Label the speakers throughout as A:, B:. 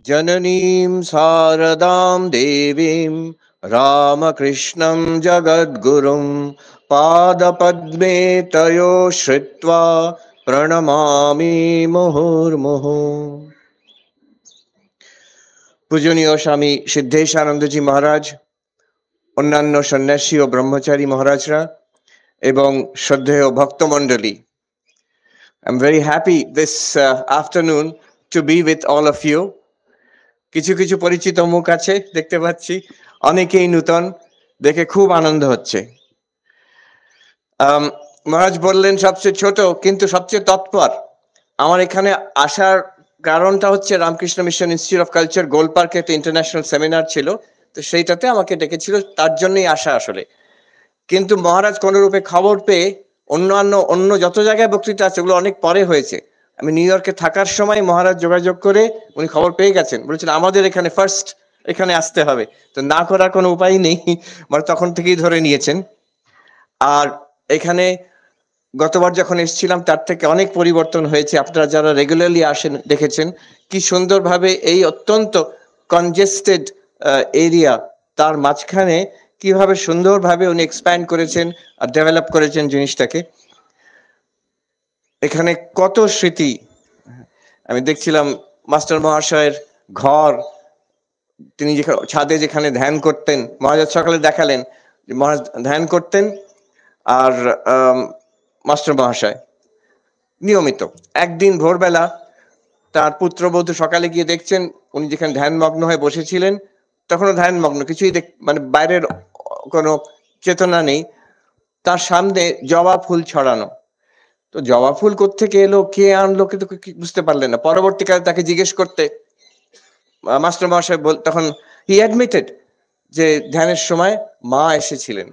A: जननीं शारदां देवीं रामकृष्णं जगद्गुरुं पादपद्मे तयो श्रित्वा प्रणमामि मुहुर्मुहुः। পূজনীয় স্বামী সিদ্ধেশানন্দজি মহারাজ, অন্যান্য সন্ন্যাসী ও ব্রহ্মচারী মহারাজরা এবং শ্রদ্ধেয় ভক্তমণ্ডলী, I'm very happy this afternoon to be with all of you. কিছু কিছু পরিচিত মুখ আছে দেখতে পাচ্ছি, অনেকেই নূতন, দেখে খুব আনন্দ হচ্ছে। মহারাজ বললেন সবচেয়ে ছোট কিন্তু সবচেয়ে তৎপর। আমার এখানে আসার কারণটা হচ্ছে Ramakrishna Mission Institute of Culture গোলপার্কে একটা ইন্টারন্যাশনাল সেমিনার ছিল, তো সেইটাতে আমাকে ডেকেছিল, তার জন্যই আসা আসলে। কিন্তু মহারাজ কোনরূপে খবর পেয়ে অন্য যত জায়গায় বক্তৃতা আছে ওগুলো অনেক পরে হয়েছে। আমি নিউ ইয়র্কে থাকার সময় মহারাজ যোগাযোগ করে উনি খবর পেয়ে গেছেন, বলেছেন আমাদের এখানে ফার্স্ট এখানে আসতে হবে। তো না করার কোনো উপায় নেই, মানে তখন থেকেই ধরে নিয়েছেন। আর এখানে গতবার যখন এসেছিলাম তার থেকে অনেক পরিবর্তন হয়েছে। আপনারা যারা রেগুলারলি আসেন দেখেছেন কি সুন্দরভাবে এই অত্যন্ত কনজেস্টেড এরিয়া, তার মাঝখানে কিভাবে সুন্দরভাবে উনি এক্সপ্যান্ড করেছেন আর ডেভেলপ করেছেন জিনিসটাকে। এখানে কত স্মৃতি আমি দেখছিলাম। মাস্টার মহাশয়ের ঘর, তিনি যেখানে ছাদে যেখানে ধ্যান করতেন, মহারাজ সকালে দেখালেন যে মহারাজ ধ্যান করতেন। আর মাস্টার মহাশয় নিয়মিত একদিন ভোরবেলা তার পুত্রবধূ সকালে গিয়ে দেখছেন উনি যেখানে ধ্যানমগ্ন হয়ে বসেছিলেন তখনও ধ্যানমগ্ন, কিছুই মানে বাইরের কোনো চেতনা নেই, তার সামনে জবা ফুল ছড়ানো। তো জবা ফুল কোত্থেকে এলো, কে আনলো, কিন্তু বুঝতে পারলেন না। পরবর্তীকালে তাকে জিজ্ঞেস করতে মাস্টার মহাশয় তখন হি অ্যাডমিটেড যে ধ্যানের সময় মা এসেছিলেন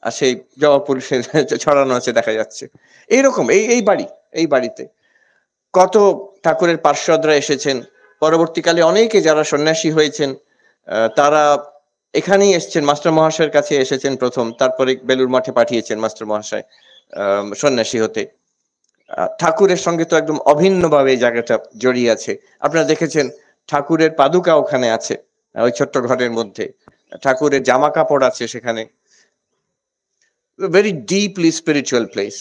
A: আর সেই জবা ফুল ছড়ানো আছে দেখা যাচ্ছে। এইরকম এই বাড়িতে কত ঠাকুরের পার্শ্বদরা এসেছেন। পরবর্তীকালে অনেকে যারা সন্ন্যাসী হয়েছেন তারা এখানেই এসেছেন, মাস্টার মহাশয়ের কাছে এসেছেন প্রথম, তারপরে বেলুর মঠে পাঠিয়েছেন মাস্টার মহাশয় সন্ন্যাসী হতে। ঠাকুরের সঙ্গে তো একদম অভিন্নভাবে এই জায়গাটা জড়িয়ে আছে। আপনারা দেখেছেন ঠাকুরের পাদুকা ওখানে আছে ওই ছোট্ট ঘরের মধ্যে, ঠাকুরের জামা কাপড় আছে সেখানে। Very deeply spiritual place.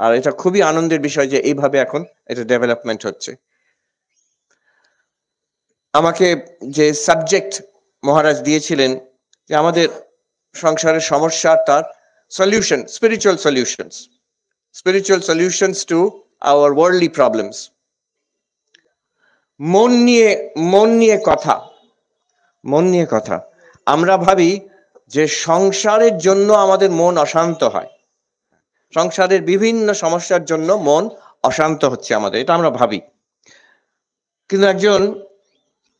A: আর এটা খুবই আনন্দের বিষয় যে এইভাবে এখন এটা ডেভেলপমেন্ট হচ্ছে। আমাকে যে সাবজেক্ট মহারাজ দিয়েছিলেন যে আমাদের সংসারের সমস্যা, তার solution, spiritual solutions to our worldly problems. মন নিয়ে কথা। আমরা ভাবি যে সংসারের জন্য আমাদের মন অশান্ত হয়, সংসারের বিভিন্ন সমস্যার জন্য মন অশান্ত হচ্ছে আমাদের, এটা আমরা ভাবি। কিন্তু একজন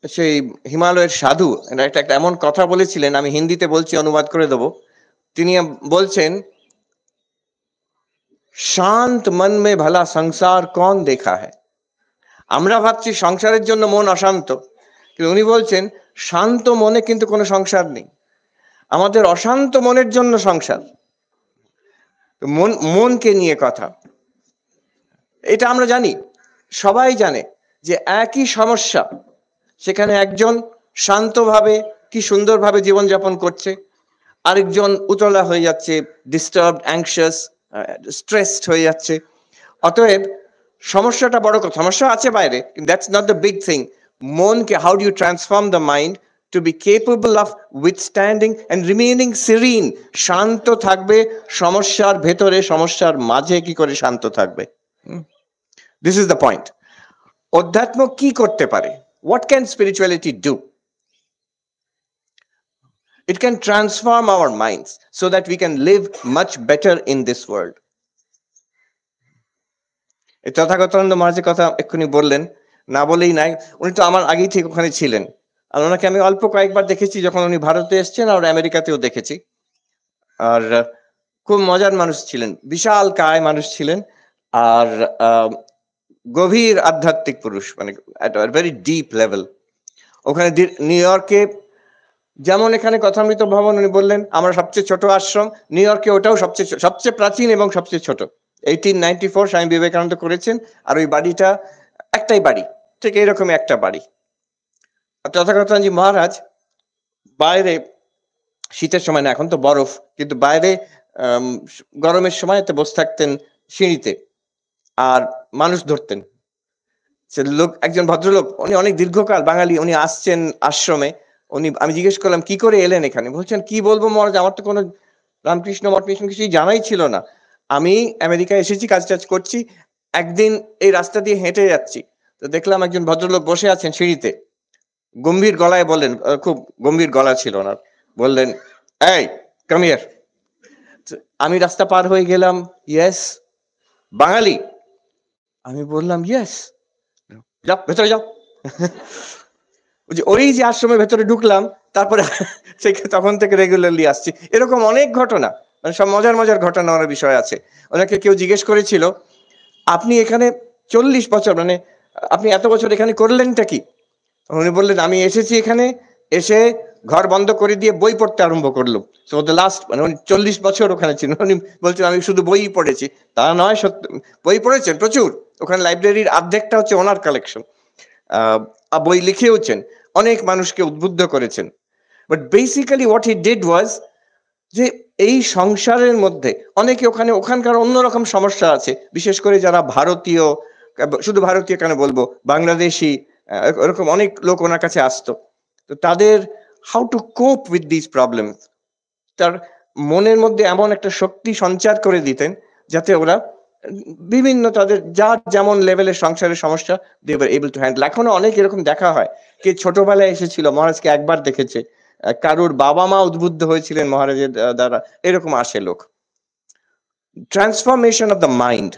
A: সেই হিমালয়ের সাধু একটা এমন কথা বলেছিলেন, আমি হিন্দিতে বলছি, অনুবাদ করে দেবো। তিনি বলছেন, শান্ত মন মে ভলা সংসার কন দেখা হ্যায়। আমরা ভাবছি সংসারের জন্য মন অশান্ত, কিন্তু উনি বলছেন শান্ত মনে কিন্তু কোনো সংসার নেই, আমাদের অশান্ত মনের জন্য সংসার। মনকে নিয়ে কথা, এটা আমরা জানি, সবাই জানে যে একই সমস্যা, সেখানে একজন শান্তভাবে কি সুন্দরভাবে জীবনযাপন করছে, আরেকজন উতলা হয়ে যাচ্ছে, ডিস্টার্বড, অ্যাংশিয়াস, স্ট্রেসড হয়ে যাচ্ছে। অতএব সমস্যাটা বড় কথা, সমস্যা আছে বাইরে, that's not the big thing. মনকে, how do you transform the mind to be capable of withstanding and remaining serene, শান্ত থাকবে সমস্যার ভেতরে, সমস্যার মাঝে কি করে শান্ত থাকবে। This is the point. অধ্যাত্ম কি করতে পারে? What can spirituality do? It can transform our minds so that we can live much better in this world. এই তথাগতানন্দ মহারাজের কথা এক্ষুনি বললেন, না বলেই নাই, উনি তো আমার আগেই ঠিক ওখানে ছিলেন। আর ওনাকে আমি অল্প কয়েকবার দেখেছি, যখন উনি ভারতে এসছেন, আর আমেরিকাতেও দেখেছি। আর খুব মজার মানুষ ছিলেন, বিশাল কায় মানুষ ছিলেন, আর গভীর আধ্যাত্মিক পুরুষ, মানে ভেরি ডিপ লেভেল। ওখানে নিউ ইয়র্কে যেমন এখানে কথামৃত ভবন, উনি বললেন আমরা সবচেয়ে ছোট আশ্রম, নিউ ইয়র্কে ওটাও সবচেয়ে প্রাচীন এবং সবচেয়ে ছোট। 1894 স্বামী বিবেকানন্দ করেছেন। আর ওই বাড়িটা একটাই বাড়ি, ঠিক এইরকমই একটা বাড়ি। তথাগতজি মহারাজ বাইরে, শীতের সময় না, এখন তো বরফ, কিন্তু বাইরে গরমের সময় বসে থাকতেন সিঁড়িতে আর মানুষ ধরতেন। সে লোক, একজন ভদ্রলোক, উনি অনেক দীর্ঘকাল বাঙালি, উনি আসছেন আশ্রমে। আমি জিজ্ঞেস করলাম কি করে এলেন এখানে? বলছেন কি বলবো মহারাজ, আমার তো কোনো রামকৃষ্ণ মঠ মিশন কিছুই জানাই ছিল না। আমি আমেরিকায় এসেছি, কাজ টাজ করছি, একদিন এই রাস্তা দিয়ে হেঁটে যাচ্ছি, তো দেখলাম একজন ভদ্রলোক বসে আছেন সিঁড়িতে, গম্ভীর গলায় বললেন, খুব গম্ভীর গলা ছিল ওনার, বললেন, এই কাম হিয়ার। আমি রাস্তা পার হয়ে গেলাম, ইয়েস বাঙালি? আমি বললাম ইয়েস, যাও ভেতরে যাও। ওই যে আশ্রমের ভেতরে ঢুকলাম, তারপরে তখন থেকে রেগুলারলি আসছি। এরকম অনেক ঘটনা, মানে সব মজার মজার ঘটনা ওনার বিষয় আছে। ওনাকে কেউ জিজ্ঞেস করেছিল, আপনি এখানে 40 বছর, মানে আপনি এত বছর এখানে করলেনটা কি? উনি বললেন, আমি এসেছি এখানে, এসে ঘর বন্ধ করে দিয়ে বই পড়তে আরম্ভ করলো। সো দ্য লাস্ট, মানে উনি 40 বছর ওখানে ছিলেন। উনি বলছেন আমি শুধু বই পড়েছি, তা নয়, সত্যি বই পড়েছেন প্রচুর। ওখানে লাইব্রেরির অর্ধেকটা হচ্ছে ওনার কালেকশন। বই লিখেওছেন, অনেক মানুষকে উদ্বুদ্ধ করেছেন। But basically what he did was, যে এই সংসারের মধ্যে অনেকে ওখানকার অন্যরকম সমস্যা আছে, বিশেষ করে যারা ভারতীয়, শুধু ভারতীয় কেন বলবো, বাংলাদেশি, এরকম অনেক লোক ওনার কাছে আসতো। তো তাদের হাউ টু কোপ উইথ দিস প্রবলেম, তার মনের মধ্যে এমন একটা শক্তি সঞ্চার করে দিতেন যাতে ওরা বিভিন্ন তাদের যার যেমন লেভেলের সংসারের সমস্যা they were able to handle. এখনো অনেক এরকম দেখা হয়, কে ছোটবেলায় এসেছিল মহারাজকে একবার দেখেছে, কারুর বাবা মা উদ্বুদ্ধ হয়েছিলেন মহারাজের দ্বারা, এরকম আসে লোক। Transformation of the mind.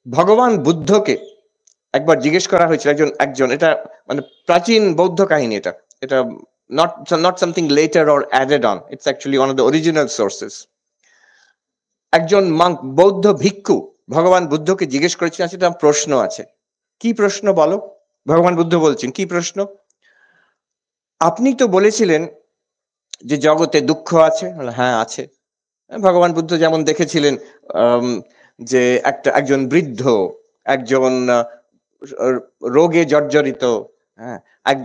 A: ভগবান বুদ্ধকে একবার জিজ্ঞেস করা হয়েছিল, একজন এটা মানে প্রাচীন বৌদ্ধ কাহিনী, এটা not something later or added on, it's actually one of the original sources. একজন মঙ্ক, বৌদ্ধ ভিক্ষু ভগবান বুদ্ধকে জিজ্ঞেস করেছিলেন, সেটা প্রশ্ন আছে। কি প্রশ্ন বলো? ভগবান বুদ্ধ বলছেন, কি প্রশ্ন? আপনি তো বলেছিলেন যে জগতে দুঃখ আছে। হ্যাঁ আছে। ভগবান বুদ্ধ যেমন দেখেছিলেন যে একজন বৃদ্ধ, একজন রোগে জর্জরিত, হ্যাঁ,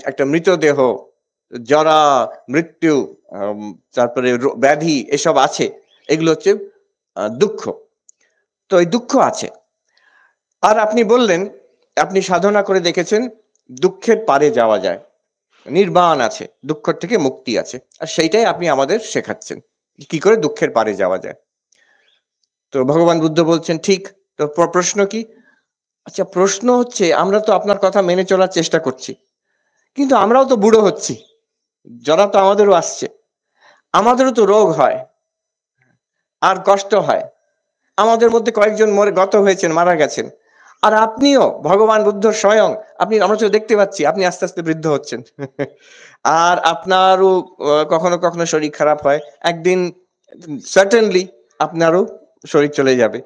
A: একটা মৃতদেহ, জরা, মৃত্যু, তারপরে ব্যাধি, এসব আছে, এগুলো হচ্ছে দুঃখ। তো এই দুঃখ আছে, আর আপনি বললেন আপনি সাধনা করে দেখেছেন দুঃখের পারে যাওয়া যায়, নির্বাণ আছে, দুঃখের থেকে মুক্তি আছে, আর সেইটাই আপনি আমাদের শেখাচ্ছেন কি করে দুঃখের পারে যাওয়া যায়। তো ভগবান বুদ্ধ বলছেন, ঠিক, তো প্রশ্ন কি? আচ্ছা, প্রশ্ন হচ্ছে আমরা তো আপনার কথা মেনে চলার চেষ্টা করছি, কিন্তু আমরাও তো বুড়ো হচ্ছি, যারা তো আমাদেরও আসছে, আমাদেরও তো রোগ হয় আর কষ্ট হয়, আমাদের মধ্যে কয়েকজন গত হয়েছেন, মারা গেছেন, আর আপনিও ভগবান বুদ্ধ স্বয়ং, আমরা তো দেখতে পাচ্ছি আপনি আস্তে আস্তে বৃদ্ধ হচ্ছেন। আর আপনারও কখনো কখনো শরীর খারাপ হয়, একদিন সার্টেনলি আপনারও শরীর চলে যাবে।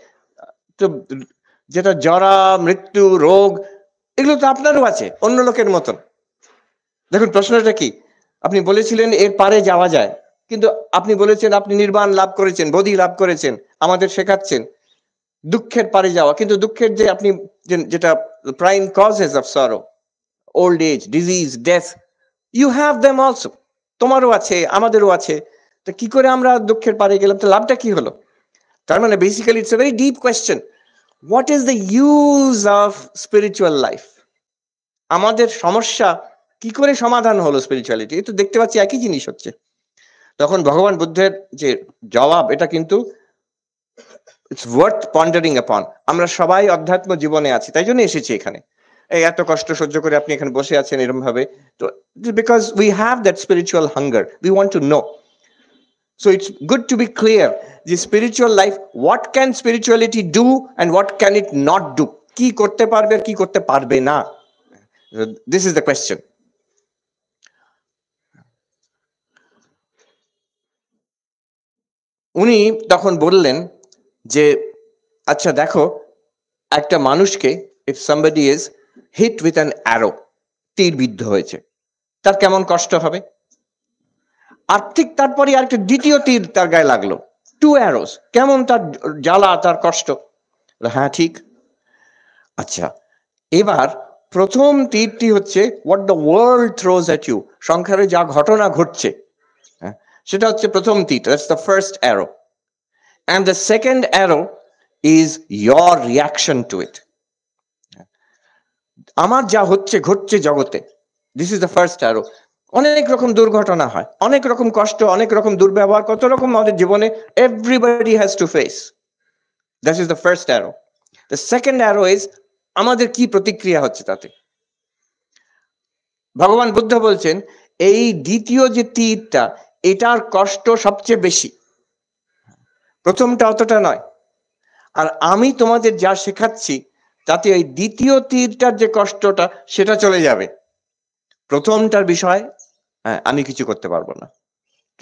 A: তো যেটা জরা, মৃত্যু, রোগ, এগুলো তো আপনারও আছে অন্য লোকের মতন। দেখুন প্রশ্নটা কি, আপনি বলেছিলেন এর পারে যাওয়া যায়, কিন্তু আপনি বলেছেন আপনি নির্বাণ লাভ করেছেন, বোধি লাভ করেছেন, আমাদের শেখাচ্ছেন দুঃখের পারে যাওয়া। কিন্তু দুঃখের যে আপনি যেটা prime causes of sorrow, old age, disease, death, you have them also, তোমারও আছে, আমাদেরও আছে। তো কি করে আমরা দুঃখের পারে গেলাম? তো লাভটা কি হলো? তার মানে basically it's a very deep question, what is the use of spiritual life? আমাদের সমস্যা কি করে সমাধান হলো স্পিরিচুয়ালিটি? তো দেখতে পাচ্ছি একই জিনিস হচ্ছে। তখন ভগবান বুদ্ধের যে জবাব, এটা কিন্তু ইটস ওয়ার্থ পন্ডারিং আপন। আমরা সবাই অধ্যাত্ম জীবনে আছি, তাই জন্য এসেছি এখানে। এই এত কষ্ট সহ্য করে আপনি এখানে বসে আছেন এরকম ভাবে, তো because we have that spiritual hunger, we want to know. So it's good to be clear, the spiritual life, what can spirituality do and what can it not do? কি করতে পারবে আর কি করতে পারবে না, this is the question. উনি তখন বললেন যে আচ্ছা দেখো, একটা মানুষকে, if somebody is hit with an arrow, তীর বিদ্ধ হয়েছে, তার কেমন কষ্ট হবে? আর ঠিক তারপরে আরেকটা দ্বিতীয় তীর তার গায়ে লাগলো, 2 arrows, কেমন তার জ্বালা, তার কষ্ট? হ্যাঁ ঠিক। আচ্ছা, এবার প্রথম তীরটি হচ্ছে what the world throws at you, সংসারে যা ঘটনা ঘটছে, সেটা হচ্ছে প্রথম তীর, that's the first arrow. And the second arrow is your reaction to it. আমার যা হচ্ছে ঘটছে জগতে, this is the first arrow. অনেক রকম দুর্ঘটনা হয়, অনেক রকম কষ্ট, অনেক রকম দুর্ব্যবহার, কত রকম আমাদের জীবনে everybody has to face. That is the first arrow. The second arrow is আমাদের কি প্রতিক্রিয়া হচ্ছে তাতে। ভগবান বুদ্ধ বলছেন এই দ্বিতীয় যে তীরটা, এটার কষ্ট সবচেয়ে বেশি, প্রথমটা অতটা নয়। আর আমি তোমাদের যা শেখাচ্ছি তাতে এই দ্বিতীয় তীরটার যে কষ্টটা সেটা চলে যাবে। প্রথমটার বিষয় আমি কিছু করতে পারবো না,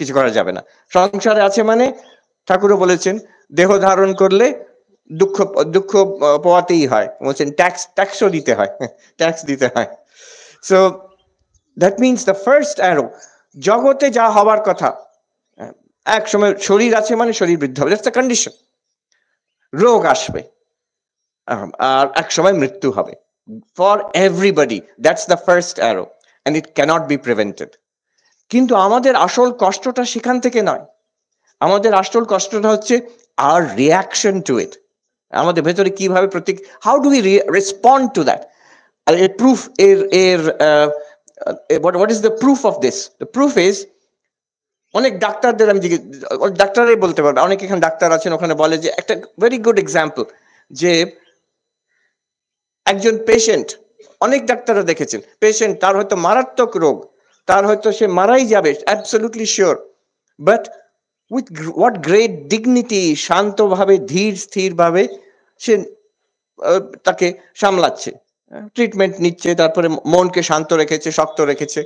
A: কিছু করা যাবে না। সংসারে আছে মানে ঠাকুরও বলেছেন দেহ ধারণ করলে দুঃখ দুঃখ পোয়াতেই হয়, বলছেন ট্যাক্সও দিতে হয়, ট্যাক্স দিতে হয়। So that means the first arrow, জগতে যা হবার কথা, এক সময় শরীর আছে মানে শরীর বৃদ্ধ হবে, দ্যাটস দ্য কন্ডিশন। রোগ আসবে, আর এক সময় মৃত্যু হবে, for everybody, that's the first arrow and it cannot be prevented. কিন্তু আমাদের আসল কষ্টটা সেখান থেকে নয়, আমাদের আসল কষ্টটা হচ্ছে আর রিয়াকশন টু ইট, আমাদের ভেতরে কিভাবে how do we respond to that. আর এর proof, what is the proof of this? The proof is, অনেক ডাক্তারদের আমি ডাক্তারই বলতে পারবে, অনেক এখানে ডাক্তার আছেন, ওখানে বলে যে একটা ভেরি গুড এক্সাম্পল, যে একজন পেশেন্ট, অনেক ডাক্তাররা দেখেছেন পেশেন্ট, তার হয়তো মারাত্মক রোগ, তার হয়তো সে মারাই যাবে, absolutely sure, but with what great dignity, শান্তভাবে ধীর স্থির ভাবে সে তাকে সামলাচ্ছে, ট্রিটমেন্ট নিচ্ছে, তারপরে মনকে শান্ত রেখেছে, শক্ত রেখেছে।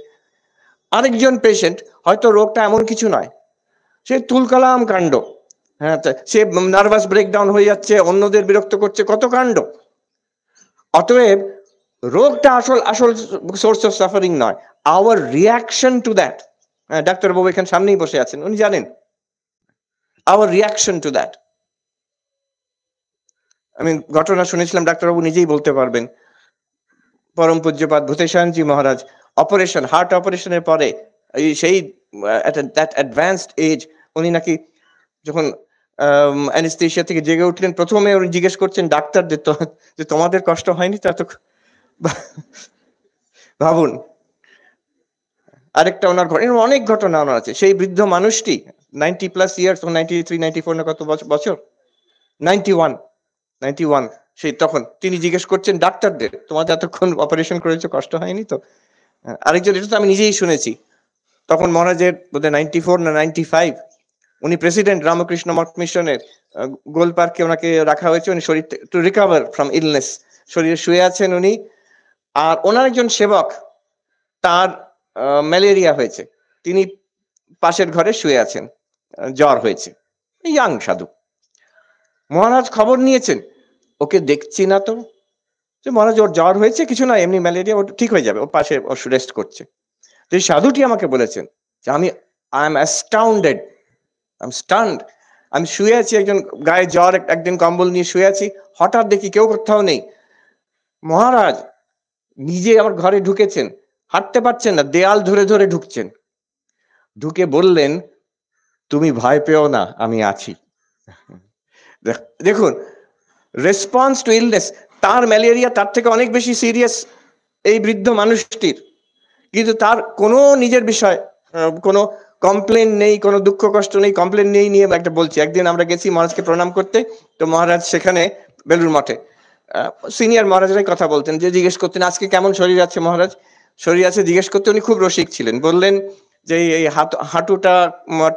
A: আরেকজন পেশেন্ট হয়তো রোগটা এমন কিছু নয়, সে তুলকালাম কাণ্ড, হ্যাঁ, সে নার্ভাস ব্রেকডাউন হয়ে যাচ্ছে, অন্যদের বিরক্ত করছে, কত কাণ্ড। অতএব রোগটা আসল সোর্স অফ সাফারিং নয়, আওয়ার রিয়াকশন টু দ্যাট। ডাক্তারবাবু এখানে সামনেই বসে আছেন, উনি জানেন আওয়ার রিয়াকশন টু দ্যাট। আমি ঘটনা শুনেছিলাম, ডাক্তারবাবু নিজেই বলতে পারবেন, পরম পূজ্যপাদ ভূতেশানজি মহারাজ অপারেশন, হার্ট অপারেশনের পরে সেই দ্যাট অ্যাডভান্সড এজ, উনি নাকি যখন অ্যানেস্থেশিয়া থেকে জেগে উঠলেন, প্রথমে উনি জিজ্ঞেস করছেন ডাক্তারদের যে তোমাদের কষ্ট হয়নি? তা তো ভাবুন। আরেকটা ওনার অনেক ঘটনা ওনার আছে। সেই বৃদ্ধ মানুষটি 90+ ইয়ার্স, 93 94 না কত বছর, 91, সেই তখন তিনি জিজ্ঞেস করছেন ডাক্তারদের তোমাদের এতক্ষণ অপারেশন করেছো, কষ্ট হয়নি তো? আরেকজন, এটা তো আমি নিজেই শুনেছি, তখন মহারাজের বোধহয় 94 না 95, উনি প্রেসিডেন্ট রামকৃষ্ণ মঠ মিশনের, গোল পার্কে ওনাকে রাখা হয়েছে, উনি শরীর টু রিকভার ফ্রম ইলনেস, শরীরে শুয়ে আছেন উনি। আর ওনার একজন সেবক, তার ম্যালেরিয়া হয়েছে, তিনি পাশের ঘরে শুয়ে আছেন, জ্বর হয়েছে, ইয়াং সাধু। মহারাজ খবর নিয়েছেন, ওকে দেখছি না তো, যে মহারাজ ওর জ্বর হয়েছে, কিছু না, এমনি ম্যালেরিয়া, ও ঠিক হয়ে যাবে, ও পাশে রেস্ট করছে। এই সাধুটি আমাকে বলেছেন যে I am astounded, I am stunned. আমি শুয়ে আছি, একজন গায়ে জ্বর, একদিন কম্বল নিয়ে শুয়ে আছি, হঠাৎ দেখি কেউ কোথাও নেই, মহারাজ নিজে আমার ঘরে ঢুকেছেন, হাঁটতে পারছেন না, দেয়াল ধরে ধরে ঢুকছেন, ঢুকে বললেন তুমি ভয় পেও না, আমি আছি। দেখুন, রেসপন্স টু ইলনেস, তার ম্যালেরিয়া তার থেকে অনেক বেশি সিরিয়াস এই বৃদ্ধ মানুষটির, কিন্তু তার কোনো নিজের বিষয় কোনো কমপ্লেন নেই, কোনো দুঃখ কষ্ট নেই, কমপ্লেন নেই নিয়ে একটা বলছি। একদিন আমরা গেছি মহারাজকে প্রণাম করতে, তো মহারাজ সেখানে বেলুর মঠে সিনিয়র মহারাজরাই কথা বলতেন, যে জিজ্ঞেস করতেন আজকে কেমন শরীর আছে মহারাজ, শরীর আছে জিজ্ঞেস করতে, উনি খুব রসিক ছিলেন, বললেন যে এই হাঁটুটা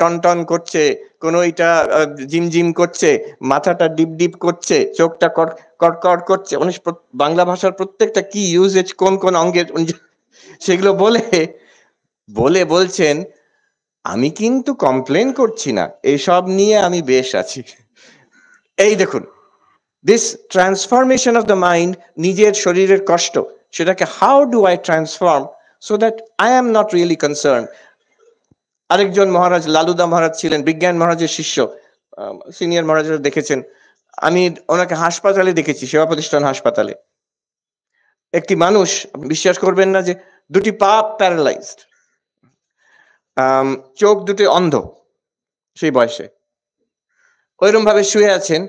A: টন টন করছে, কোন এটা জিম করছে, মাথাটা ডিপ ডিপ করছে, চোখটা কট করছে, উনি বাংলা ভাষার প্রত্যেকটা কি ইউজেজ কোন কোন অঙ্গের সেগুলো বলে বলছেন আমি কিন্তু কমপ্লেন করছি না, এইসব নিয়ে আমি বেশ আছি। এই দেখুন, this transformation of the mind, নিজের শরীরের কষ্ট, সেটাকে how do I transform so that I am not really concern. আরেকজন মহারাজ লালুদা মহারাজ ছিলেন, বিজ্ঞান মহারাজের শিষ্য, সিনিয়র মহারাজরা দেখেছেন, আমি ওনাকে হাসপাতালে দেখেছি, সেবা প্রতিষ্ঠান হাসপাতালে। একটি মানুষ, বিশ্বাস করবেন না, যে দুটি পা প্যারালাইজড, চোখ দুটি অন্ধ, সেই বয়সে ওইরকম ভাবে শুয়ে আছেন।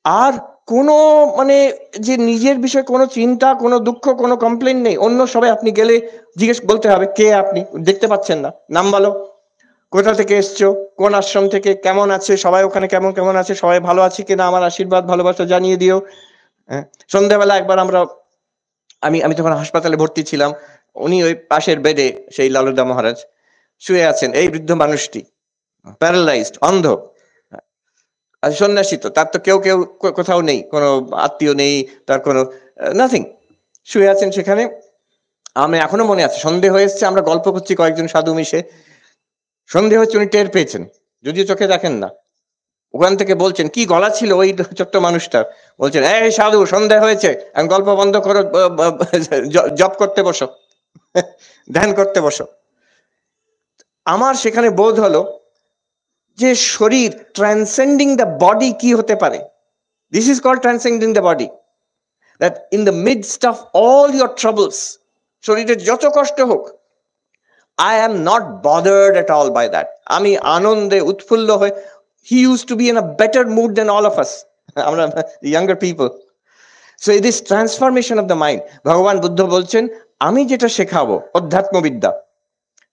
A: আর কোনো মানে যে নিজের বিষয়ে কোনো চিন্তা, কোনো দুঃখ, কোনো কমপ্লেন নেই। অন্য সবাই আপনি গেলে জিজ্ঞেস বলতে হবে, কে আপনি, দেখতে পাচ্ছেন না, নাম বলো, কোথা থেকে এসছো, কোন আশ্রম থেকে, কেমন আছে সবাই, ওখানে কেমন কেমন আছে সবাই, ভালো আছে কিনা, আমার আশীর্বাদ ভালোবাসা জানিয়ে দিও। হ্যাঁ, সন্ধ্যাবেলা একবার আমি আমি তখন হাসপাতালে ভর্তি ছিলাম, উনি ওই পাশের বেডে, সেই লালুদা মহারাজ শুয়ে আছেন, এই বৃদ্ধ মানুষটি প্যারালাইজড, অন্ধ, সন্ন্যাসী, তো তার তো কেউ কেউ কোথাও নেই, কোনো আত্মীয় নেই, তার কোনো নাথিং, শুয়ে আছেন সেখানে। আমি এখনো মনে আছে, সন্দেহ হয়েছে, আমরা গল্প করছি কয়েকজন সাধু মিশে, সন্দেহ হচ্ছে উনি টের পেয়েছেন, যদিও চোখে দেখেন না। ওখান থেকে বলছেন, কি গলা ছিল ওই ছোট্ট মানুষটার, বলছেন, এই সাধু, সন্দেহ হয়েছে, এখন গল্প বন্ধ করো, জপ করতে বসো, ধ্যান করতে বসো। আমার সেখানে বোধ হলো যে শরীর, ট্রান্সেন্ডিং দ্য বডি কি হতে পারে। This is called transcending the body, that in the midst of all your troubles, শরীরের যত কষ্ট হোক, I am not bothered at all by that. আমি আনন্দে উৎফুল্ল হয়ে, he used to be in a better mood than all of us, আমরা younger people. So it is transformation of the mind. ভগবান বুদ্ধ বলছেন, আমি যেটা শেখাবো অধ্যাত্মবিদ্যা,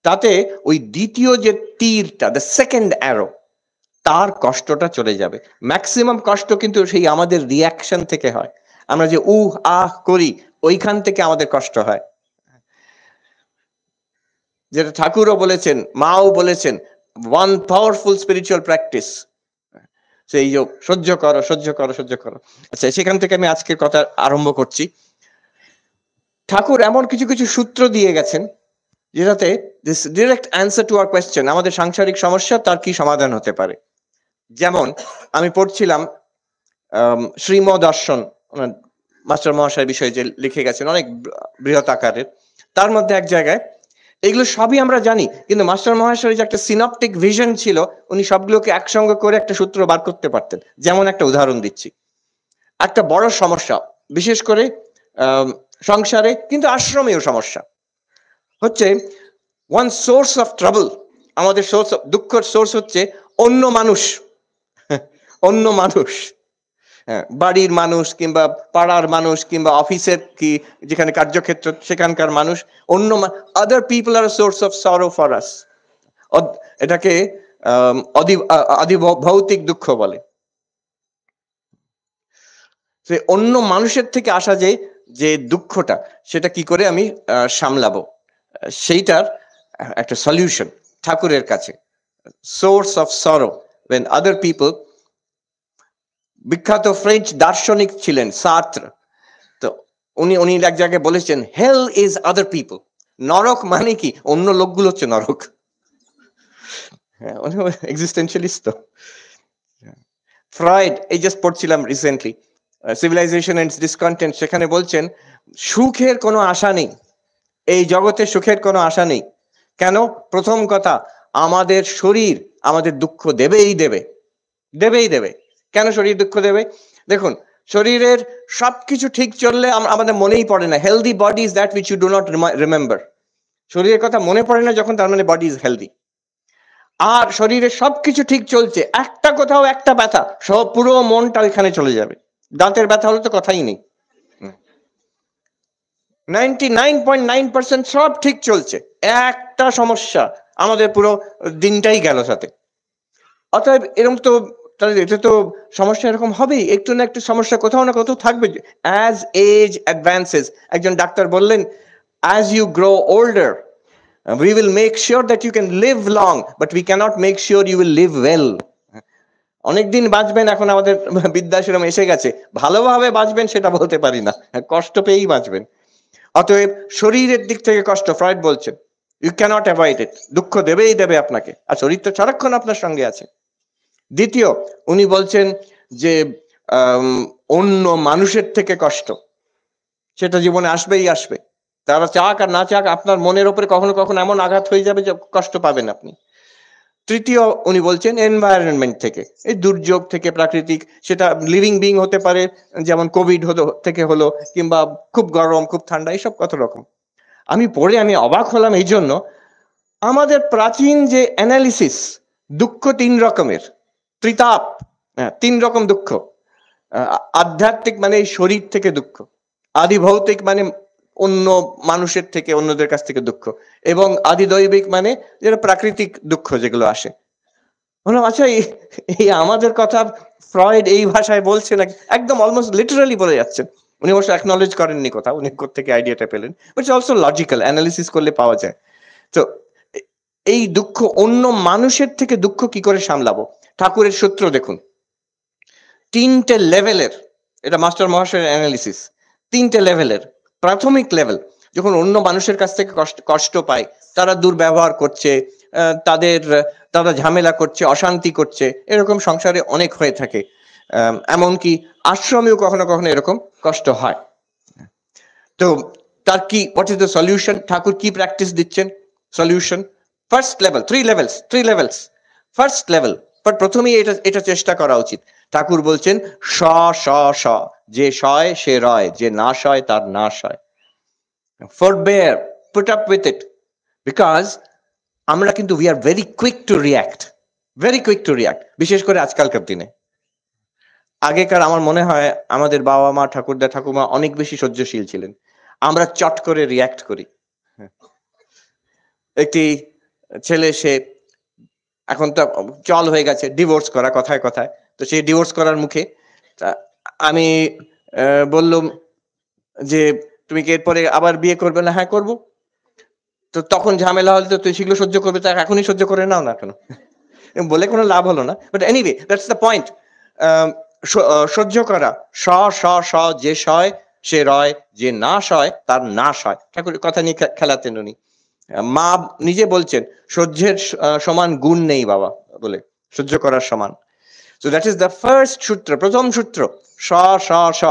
A: তাতে ওই দ্বিতীয় যে তীরটা, দ্য সেকেন্ড অ্যারো, তার কষ্টটা চলে যাবে। ম্যাক্সিমাম কষ্ট কিন্তু সেই আমাদের রিয়াকশন থেকে হয়, আমরা যে আহ করি, ওইখান থেকে আমাদের কষ্ট হয়। যেটা ঠাকুরও বলেছেন, মাও বলেছেন, ওয়ান পাওয়ারফুল স্পিরিচুয়াল প্র্যাকটিস, সেই যে সহ্য করো, সহ্য করো, সহ্য করো। আচ্ছা, সেখান থেকে আমি আজকের কথা আরম্ভ করছি। ঠাকুর এমন কিছু কিছু সূত্র দিয়ে গেছেন যেটাতে this direct answer to our question, আমাদের সাংসারিক সমস্যা তার কি সমাধান হতে পারে। যেমন আমি পড়ছিলাম শ্রীমদর্শন, মাস্টার মহাশয়ের বিষয়ে যে লিখে গেছেন, অনেক বৃহৎ আকারের, তার মধ্যে এক জায়গায়, এগুলো সবই আমরা জানি, কিন্তু মাস্টার মহাশয়ের যে একটা সিনপটিক ভিশন ছিল, উনি সবগুলোকে একসঙ্গে করে একটা সূত্র বার করতে পারতেন। যেমন একটা উদাহরণ দিচ্ছি, একটা বড় সমস্যা, বিশেষ করে সংসারে, কিন্তু আশ্রমেও সমস্যা হচ্ছে, ওয়ান সোর্স অফ ট্রাবল, আমাদের সোর্স অফ দুঃখের সোর্স হচ্ছে অন্য মানুষ, অন্য মানুষ, বাড়ির মানুষ, কিংবা পাড়ার মানুষ, কিংবা অফিসের কি যেখানে কার্যক্ষেত্র সেখানকার মানুষ, অন্য other people are source of sorrow for us. এটাকে আদি ভৌতিক দুঃখ বলে। সে অন্য মানুষের থেকে আসা যে দুঃখটা, সেটা কি করে আমি সামলাবো, সেইটার একটা সলিউশন ঠাকুরের কাছে, সোর্স অফ সরো when other people। বিখ্যাত ফ্রেঞ্চ দার্শনিক ছিলেন সার্ত্র, তো উনি এক জায়গায় বলেছেন, হেল ইজ আদার পিপল, নরক মানে কি, অন্য লোকগুলো হচ্ছে নরক। এক্সিস্টেন্সিয়ালিস্ট তো। ফ্রয়েড, এই জাস্ট পড়ছিলাম রিসেন্টলি, সিভিলাইজেশন এন্ড ডিসকন্টেন্ট, সেখানে বলছেন সুখের কোনো আশা নেই, এই জগতে সুখের কোনো আশা নেই। কেন? প্রথম কথা, আমাদের শরীর আমাদের দুঃখ দেবেই দেবে, দেবেই দেবে। কেন শরীর দুঃখ দেবে? দেখুন, শরীরের সবকিছু ঠিক চললে আমাদের মনেই পড়ে না। Healthy body is that which you do not remember. শরীরের কথা মনে পড়ে না যখন, তার মানে বডি ইজ হেলদি। আর শরীরে সবকিছু ঠিক চলছে, একটা কোথাও একটা ব্যথা, সব পুরো মনটা ওইখানে চলে যাবে। দাঁতের ব্যথা হলে তো কথাই নেই, 99.9% সব ঠিক চলছে, একটা সমস্যা, আমাদের পুরো দিনটাই গেল সাথে। অতএব এরকম তো, তাহলে এটা তো সমস্যা এরকম হবেই, একটু না একটু সমস্যা কোথাও না কোথাও থাকবে। অ্যাজ এজ অ্যাডভান্সেস, একজন ডাক্তার বললেন, as you grow older we will make sure that you can live long, but we cannot make sure you will live well. অনেকদিন বাঁচবেন, এখন আমাদের বৃদ্ধাশ্রম এসে গেছে, ভালোভাবে বাঁচবেন সেটা বলতে পারি না, কষ্ট পেয়েই বাঁচবেন। অতএব শরীরের দিক থেকে কষ্ট, ফ্রয়েড বলছেন, ইউ ক্যানট অ্যাভয়েড ইট, দুঃখ দেবেই দেবে আপনাকে, আর শরীর তো সারাক্ষণ আপনার সঙ্গে আছে। দ্বিতীয়, উনি বলছেন যে অন্য মানুষের থেকে কষ্ট, সেটা জীবনে আসবেই আসবে, তারা চাক আর না চাক, আপনার মনের উপরে কখনো কখনো এমন আঘাত হয়ে যাবে যে কষ্ট পাবেন আপনি। তৃতীয় উনি বলছেন এনভায়রনমেন্ট থেকে, এই দুর্যোগ থেকে, প্রাকৃতিক, সেটা লিভিং বিং হতে পারে, যেমন কোভিড থেকে হলো, কিংবা খুব গরম, খুব ঠান্ডা, এইসব কত রকম। আমি পড়ে আমি অবাক হলাম এই জন্য, আমাদের প্রাচীন যে অ্যানালিসিস, দুঃখ তিন রকমের, ত্রিতাপ, তিন রকম দুঃখ। আধ্যাত্মিক মানে এই শরীর থেকে দুঃখ, আদি ভৌতিক মানে অন্য মানুষের থেকে, অন্যদের কাছ থেকে দুঃখ, এবং আদি দৈবিক মানে যেটা প্রাকৃতিক দুঃখ যেগুলো আসে। বললাম আচ্ছা, এই আমাদের কথা ফ্রয়েড এই ভাষায় বলছে নাকি? একদম অলমোস্ট লিটারালি বলে যাচ্ছেন। উনি অবশ্য অ্যাকনলেজ করেননি কথা, উনি কোত্থেকে আইডিয়াটা পেলেন, বাট অলসো লজিক্যাল, অ্যানালিসিস করলে পাওয়া যায়। তো এই দুঃখ, অন্য মানুষের থেকে দুঃখ কি করে সামলাবো? ঠাকুরের সূত্র দেখুন, তিনটে লেভেলের, এটা মাস্টার মহাশয়ের অ্যানালিসিস, তিনটে লেভেলের। প্রাথমিক লেভেল, যখন অন্য মানুষের কাছ থেকে কষ্ট পায়, তারা দুর্ব্যবহার করছে, তারা ঝামেলা করছে, অশান্তি করছে, এরকম সংসারে অনেক হয়ে থাকে, এমনকি আশ্রমেও কখনো কখনো এরকম কষ্ট হয়। তো তার কি, হোয়াট ইজ দ্য সলিউশন? ঠাকুর কি প্র্যাকটিস দিচ্ছেন? Solution first level, three levels. First level, but প্রথমেই এটা চেষ্টা করা উচিত। ঠাকুর বলছেন স স স, যে সয় সে রয়, যে না সয় তার নাশ হয়। Forbear, put up with it, because আমরা কিন্তু we are very quick to react, বিশেষ করে আজকালকার দিনে। আগেকার আমার মনে হয় আমাদের বাবা মা, ঠাকুরদা ঠাকুমা অনেক বেশি সহ্যশীল ছিলেন, আমরা চট করে রিয়াক্ট করি। একটি ছেলে, সে এখন তো চল হয়ে গেছে ডিভোর্স করা, কথায় কথায়, তো সে ডিভোর্স করার মুখে। আমি বললাম যে তুমি কি এরপরে আবার বিয়ে করবে? না, হ্যাঁ করবো। তো তখন ঝামেলা হলে তো তুই সেগুলো সহ্য করবে, তা এখনই সহ্য করে নাও না কেন? বলে কোনো লাভ হলো না। But anyway, that's the point. সহ্য করা, স স স, যে সয় সে রয়, যে না সয় তার নাশ হয়। ঠাকুরের কথা নিয়ে খেলাতেন উনি। মা নিজে বলছেন সহ্যের সমান গুণ নেই বাবা, বলে, সহ্য করার সমান। So that is the first সূত্র, প্রথম সূত্র, স স স,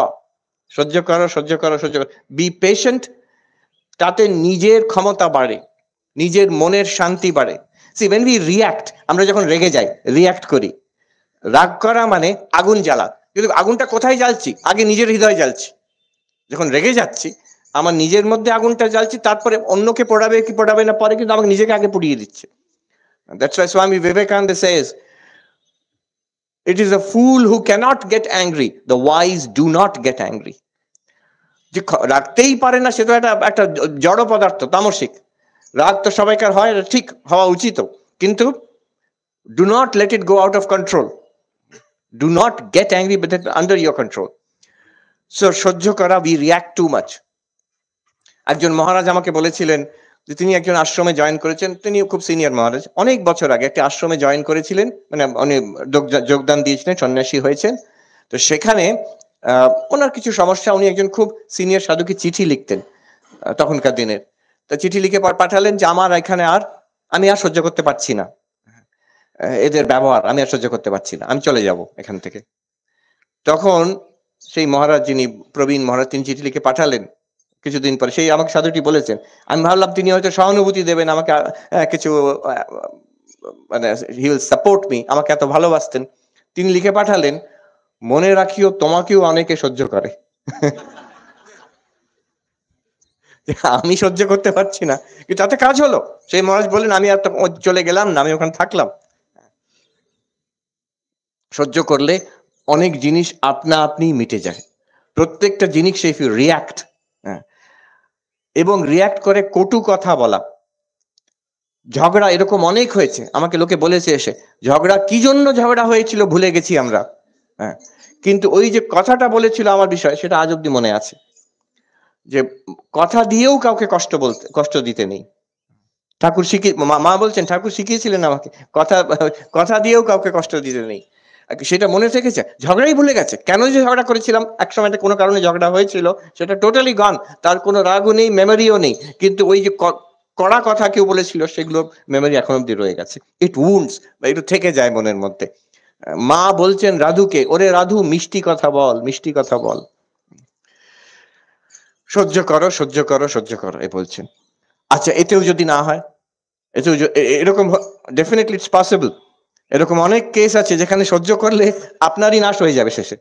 A: সহ্য করো, সহ্য করো, সহ্য করো, বি পেশেন্ট। তাতে নিজের ক্ষমতা বাড়ে, নিজের মনের শান্তি বাড়ে। সি when we react, আমরা যখন রেগে যাই, রিয়াক্ট করি, রাগ করা মানে আগুন জ্বালা, কিন্তু আগুনটা কোথায় জ্বালছি? আগে নিজের হৃদয় জ্বালছি। যখন রেগে যাচ্ছি, আমার নিজের মধ্যে আগুনটা জ্বালছি, তারপরে অন্যকে পড়াবে কি পড়াবে না পরে, কিন্তু আমাকে নিজেকে আগে পুড়িয়ে দিচ্ছে। That's why Swami Vivekananda says, it is a fool who cannot get angry, the wise do not get angry. যে রাখতেই পারে না, সে তো একটা জড় পদার্থ, তামসিক। রাগ তো সবাইকার হয়, ঠিক হওয়া উচিত, কিন্তু do not let it go out of control, do not get angry but that under your control. So সহ্য করা, we react too much. একজন মহারাজ আমাকে বলেছিলেন যে তিনি একজন আশ্রমে জয়েন করেছেন, তিনি খুব সিনিয়র মহারাজ, অনেক বছর আগে একটা আশ্রমে জয়েন করেছিলেন, মানে উনি যোগদান দিয়েছিলেন, সন্ন্যাসী হয়েছেন। তো সেখানে ওনার কিছু সমস্যা, উনি একজন খুব সিনিয়র সাধুকে চিঠি লিখতেন তখনকার দিনের। তা চিঠি লিখে পাঠালেন যে আমার এখানে আমি আর সহ্য করতে পারছি না, এদের ব্যবহার আমি আর সহ্য করতে পারছি না, আমি চলে যাব এখান থেকে। তখন সেই মহারাজ, যিনি প্রবীণ মহারাজ, তিনি চিঠি লিখে পাঠালেন। কিছুদিন পরে সেই আমাকে সাধুটি বলেছেন, আমি ভাবলাম তিনি হয়তো সহানুভূতি দেবেন আমাকে, কিছু মানে হি উইল সাপোর্ট মি, আমাকে এত ভালোবাসতেন। তিনি লিখে পাঠালেন, মনে রাখিও তোমাকেও অনেকে সহ্য করে। আমি সহ্য করতে পারছি না, কিন্তু তাতে কাজ হলো। সেই মহারাজ বললেন আমি আর চলে গেলাম না, আমি ওখানে থাকলাম। সহ্য করলে অনেক জিনিস আপনা আপনি মিটে যায়, প্রত্যেকটা জিনিস ইফ ইউ রিয়াক্ট, এবং রিয়াক্ট করে কটু কথা বলা, ঝগড়া এরকম অনেক হয়েছে, আমাকে লোকে বলেছে এসে, ঝগড়া কি জন্য ঝগড়া হয়েছিল ভুলে গেছি আমরা, কিন্তু ওই যে কথাটা বলেছিল আমার বিষয়, সেটা আজ অব্দি মনে আছে, যে কথা দিয়েও কাউকে কষ্ট দিতে নেই। ঠাকুর মা বলছেন ঠাকুর শিখিয়েছিলেন আমাকে, কথা দিয়েও কাউকে কষ্ট দিতে নেই। সেটা মনে থেকেছে, ঝগড়াই ভুলে গেছে, কেন যে ঝগড়া করেছিলাম, একসময় কোনো কারণে ঝগড়া হয়েছিল, সেটা টোটালি গন, তার কোনো রাগও নেই, মেমোরিও নেই, কিন্তু ওই যে কড়া কথা কেউ বলেছিল, সেগুলো মেমোরি এখন অব্দি রয়ে গেছে। ইট উন্ডস, বা একটু থেকে যায় মনের মধ্যে। মা বলছেন রাধুকে, ওরে রাধু মিষ্টি কথা বল, মিষ্টি কথা বল, সহ্য করো, সহ্য করো, সহ্য করো, এ বলছেন। আচ্ছা, এতেও যদি না হয়, এরকম ডেফিনেটলি ইটস পসিবল। এরকম অনেক কেস আছে যেখানে সহ্য করলে আপনারই নাশ হয়ে যাবে শেষে।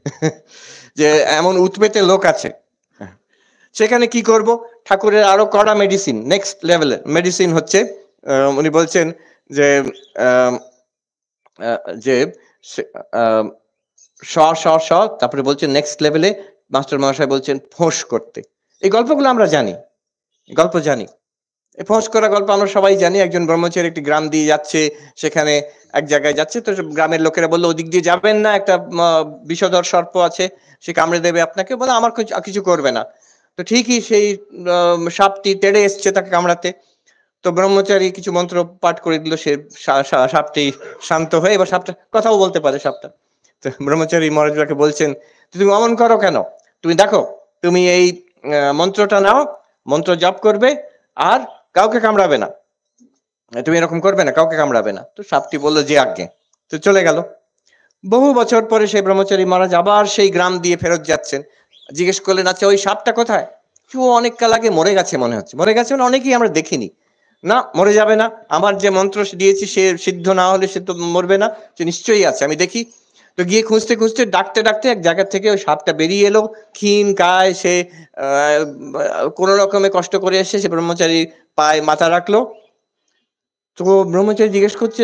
A: যে এমন উৎপেতে লোক আছে। সেখানে কি করব? ঠাকুরের আরো কড়া মেডিসিন, নেক্সট লেভেলের মেডিসিন হচ্ছে, উনি বলছেন যে আম, যে আম, স স স তারপরে বলছেন নেক্সট লেভেলে মাস্টার মহাশয় বলছেন ফোঁস করতে। এই গল্পগুলো আমরা জানি, গল্প জানি। এই ফোঁস করা গল্প আমরা সবাই জানি। একজন ব্রহ্মচারী একটি গ্রাম দিয়ে যাচ্ছে, সেখানে এক জায়গায় যাচ্ছে, তো গ্রামের লোকেরা বললো ওদিক দিয়ে যাবেন না, একটা বিষধর সর্প আছে, সে কামড়ে দেবে আপনাকে। বলে আমার কিছু করবে না। তো ঠিকই সেই সাপটি তেড়ে এসছে তাকে কামড়াতে। তো ব্রহ্মচারী কিছু মন্ত্র পাঠ করে দিল, সে সাপটি শান্ত হয়ে, এবার সাপটা কথাও বলতে পারে সাপটা। তো ব্রহ্মচারী মহারাজকে বলছেন, তুমি অমন করো কেন? তুমি দেখো, তুমি এই মন্ত্রটা নাও, মন্ত্র জপ করবে আর কাউকে কামড়াবে না, তুমি এরকম করবে না, কাউকে কামড়াবে না। তো সাপটি বললো যে আজ্ঞে, তো চলে গেল। বহু বছর পরে সেই ব্রহ্মচারী মহারাজ আবার সেই গ্রাম দিয়ে ফেরত যাচ্ছেন। জিজ্ঞেস করলেন, আচ্ছা ওই সাপটা কোথায়? ও অনেক কাল আগে মরে গেছে মনে হচ্ছে। মরে গেছে মানে অনেকেই আমরা দেখিনি। না, মরে যাবে না, আমার যে মন্ত্র দিয়েছি সে সিদ্ধ না হলে সে তো মরবে না, সে নিশ্চয়ই আছে, আমি দেখি। তো গিয়ে খুঁজতে খুঁজতে ডাকতে ডাকতে এক জায়গা থেকে ওই সাপটা বেরিয়ে এলো, ক্ষীণ কায়। সে কোনো রকমে কষ্ট করে এসে সে ব্রহ্মচারী পায়ে মাথা রাখলো। তো ব্রহ্মচারী জিজ্ঞেস করছে,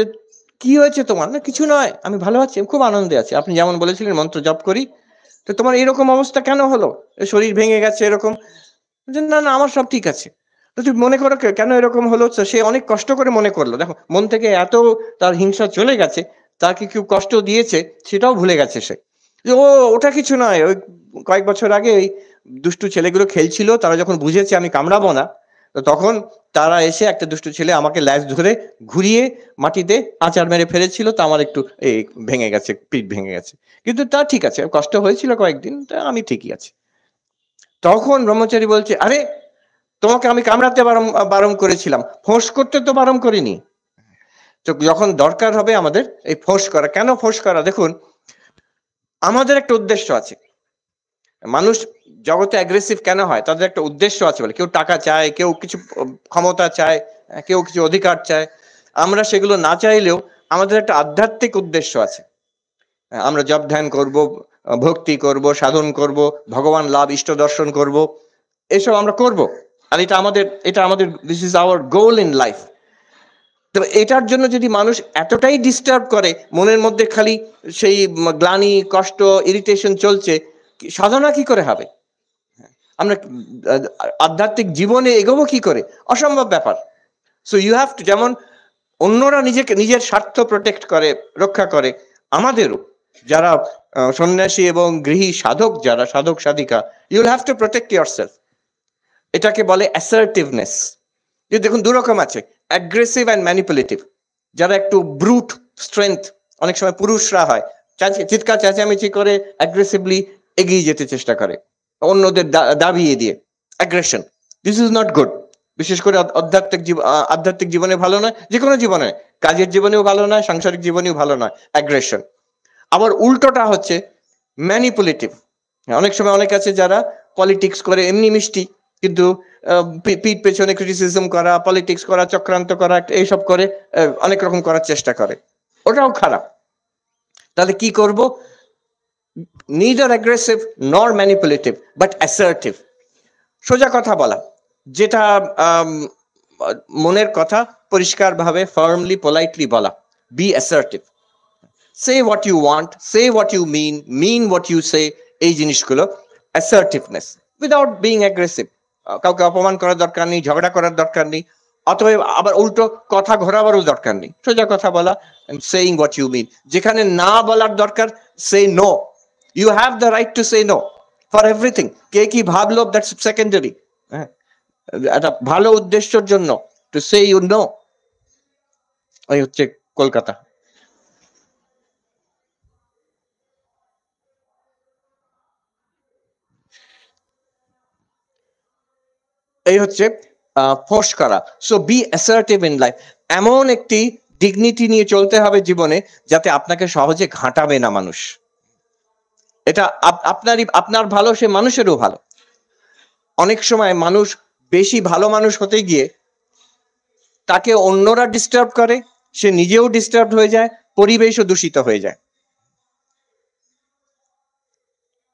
A: কি হয়েছে তোমার? না কিছু নয়, আমি ভালো আছি, আমি খুব আনন্দে আছি, আপনি যেমন বলেছিলেন মন্ত্র জপ করি। তো তোমার এরকম অবস্থা কেন হলো? শরীর ভেঙে গেছে এরকম? না না, আমার সব ঠিক আছে। তো তুমি মনে করো কেন এরকম হলো? সে অনেক কষ্ট করে মনে করলো, দেখো মন থেকে এত তার হিংসা চলে গেছে, তাকে কেউ কষ্ট দিয়েছে সেটাও ভুলে গেছে সে। ও ওটা কিছু নয়, ওই কয়েক বছর আগে ওই দুষ্টু ছেলেগুলো খেলছিল, তারা যখন বুঝেছে আমি কামড়াবো না, তো তখন তারা এসে, একটা দুষ্টু ছেলে আমাকে ল্যাজ ধরে ঘুরিয়ে মাটিতে আছাড় মেরে ফেলেছিল, তা আমার একটু এই ভেঙে গেছে, পিঠ ভেঙে গেছে, কিন্তু তা ঠিক আছে, কষ্ট হয়েছিল কয়েকদিন, তা আমি ঠিকই আছি। তখন ব্রহ্মচারী বলছে, আরে তোমাকে আমি কামড়াতে বারণ করেছিলাম, ফোঁস করতে তো বারণ করিনি। তো যখন দরকার হবে আমাদের এই ফোঁস করা, কেন ফোঁস করা? দেখুন, আমাদের একটা উদ্দেশ্য আছে। মানুষ জগতে অ্যাগ্রেসিভ কেন হয়? তাদের একটা উদ্দেশ্য আছে বলে। কেউ টাকা চায়, কেউ কিছু ক্ষমতা চায়, কেউ কিছু অধিকার চায়। আমরা সেগুলো না চাইলেও আমাদের একটা আধ্যাত্মিক উদ্দেশ্য আছে। আমরা জপ ধ্যান করব, ভক্তি করব, সাধন করব, ভগবান লাভ, ইষ্ট দর্শন করব, এসব আমরা করব। আর এটা আমাদের this is our goal in life. তবে এটার জন্য যদি মানুষ এতটাই ডিস্টার্ব করে, মনের মধ্যে খালি সেই গ্লানি, কষ্ট, ইরিটেশন চলছে, সাধনা কি করে হবে? আমরা আধ্যাত্মিক জীবনে এগোবো কি করে? অসম্ভব ব্যাপার। সো ইউ হ্যাভ টু, যেমন অন্যরা নিজের স্বার্থ প্রোটেক্ট করে, রক্ষা করে, আমাদেরও যারা সন্ন্যাসী এবং গৃহী সাধক, যারা সাধক সাধিকা, you will have to protect yourself. এটাকে বলে অ্যাসার্টিভনেস। যে দেখুন, দুরকম আছে, অ্যাগ্রেসিভ অ্যান্ড ম্যানিপুলেটিভ। যারা একটু ব্রুট স্ট্রেংথ, অনেক সময় পুরুষরা হয়, চিৎকার চেঁচামেচি করে অ্যাগ্রেসিভলি এগিয়ে যেতে চেষ্টা করে, অন্যদের দাবিয়ে দিয়ে, aggression. This is not good. বিশেষ করে আধ্যাত্মিক জীবনে ভালো নয়, যে কোনো জীবনে, কাজের জীবনেও ভালো নয়, সাংসারিক জীবনেও ভালো নয় অ্যাগ্রেশন। আবার উল্টোটা হচ্ছে ম্যানিপুলেটিভ। অনেক সময় অনেক আছে যারা পলিটিক্স করে এমনি মিষ্টি, কিন্তু পিঠ পেছনে ক্রিটিসিজম করা, পলিটিক্স করা, চক্রান্ত করা, এইসব করে, অনেক রকম করার চেষ্টা করে, ওটাও খারাপ। তাহলে কি করব? Neither aggressive nor manipulative, but assertive. সোজা কথা বলা, যেটা মনের কথা পরিষ্কারভাবে, ফার্মলি, পোলাইটলি বলা। Be assertive. Say what you want, say what you mean what you say, এই জিনিসগুলো অ্যাসার্টিভনেস, উইদাউট বিং অ্যাগ্রেসিভ। কাউকে অপমান করার দরকার নেই, ঝগড়া করার দরকার নেই, অতএব আবার উল্টো কথা ঘোরাবারও দরকার নেই, সোজা কথা বলা, সেইং হোয়াট ইউ মিন। যেখানে না বলার দরকার, say no. You have the right to say no for everything. কে কি ভাবলো, দ্যাটস সেকেন্ডারি। হ্যাঁ, একটা ভালো উদ্দেশ্যের জন্য টু সে ইউ নো। এই হচ্ছে কলকাতা। এই হচ্ছে ফোর্স করা। So B assertive in life. এমন একটি ডিগনিটি নিয়ে চলতে হবে জীবনে, যাতে আপনাকে সহজে ঘাঁটাবে না মানুষ। এটা আপনার ভালো, সে মানুষেরও ভালো। অনেক সময় মানুষ বেশি ভালো মানুষ হতে গিয়ে তাকে অন্যরা ডিস্টার্ব করে, সে নিজেও ডিস্টার্ব হয়ে যায়, পরিবেশও দূষিত হয়ে যায়।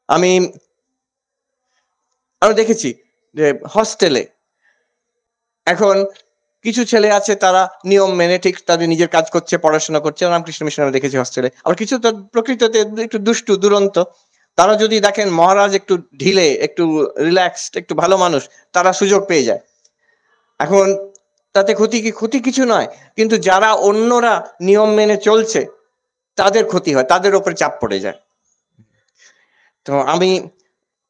A: আমি দেখেছি যে হস্টেলে এখন কিছু ছেলে আছে তারা নিয়ম মেনে ঠিক তাদের নিজের কাজ করছে, পড়াশোনা করছে, রামকৃষ্ণ মিশনে দেখেছি হস্টেলে। আবার কিছু তো প্রকৃততে একটু দুষ্টু দুরন্ত, তারা যদি দেখেন মহারাজ একটু ঢিলে, একটু রিল্যাক্সড, একটু ভালো মানুষ, তারা সুযোগ পেয়ে যায়। এখন তাতে ক্ষতি কিছু নয়, কিন্তু যারা অন্যরা নিয়ম মেনে চলছে তাদের ক্ষতি হয়, তাদের উপরে চাপ পড়ে যায়। তো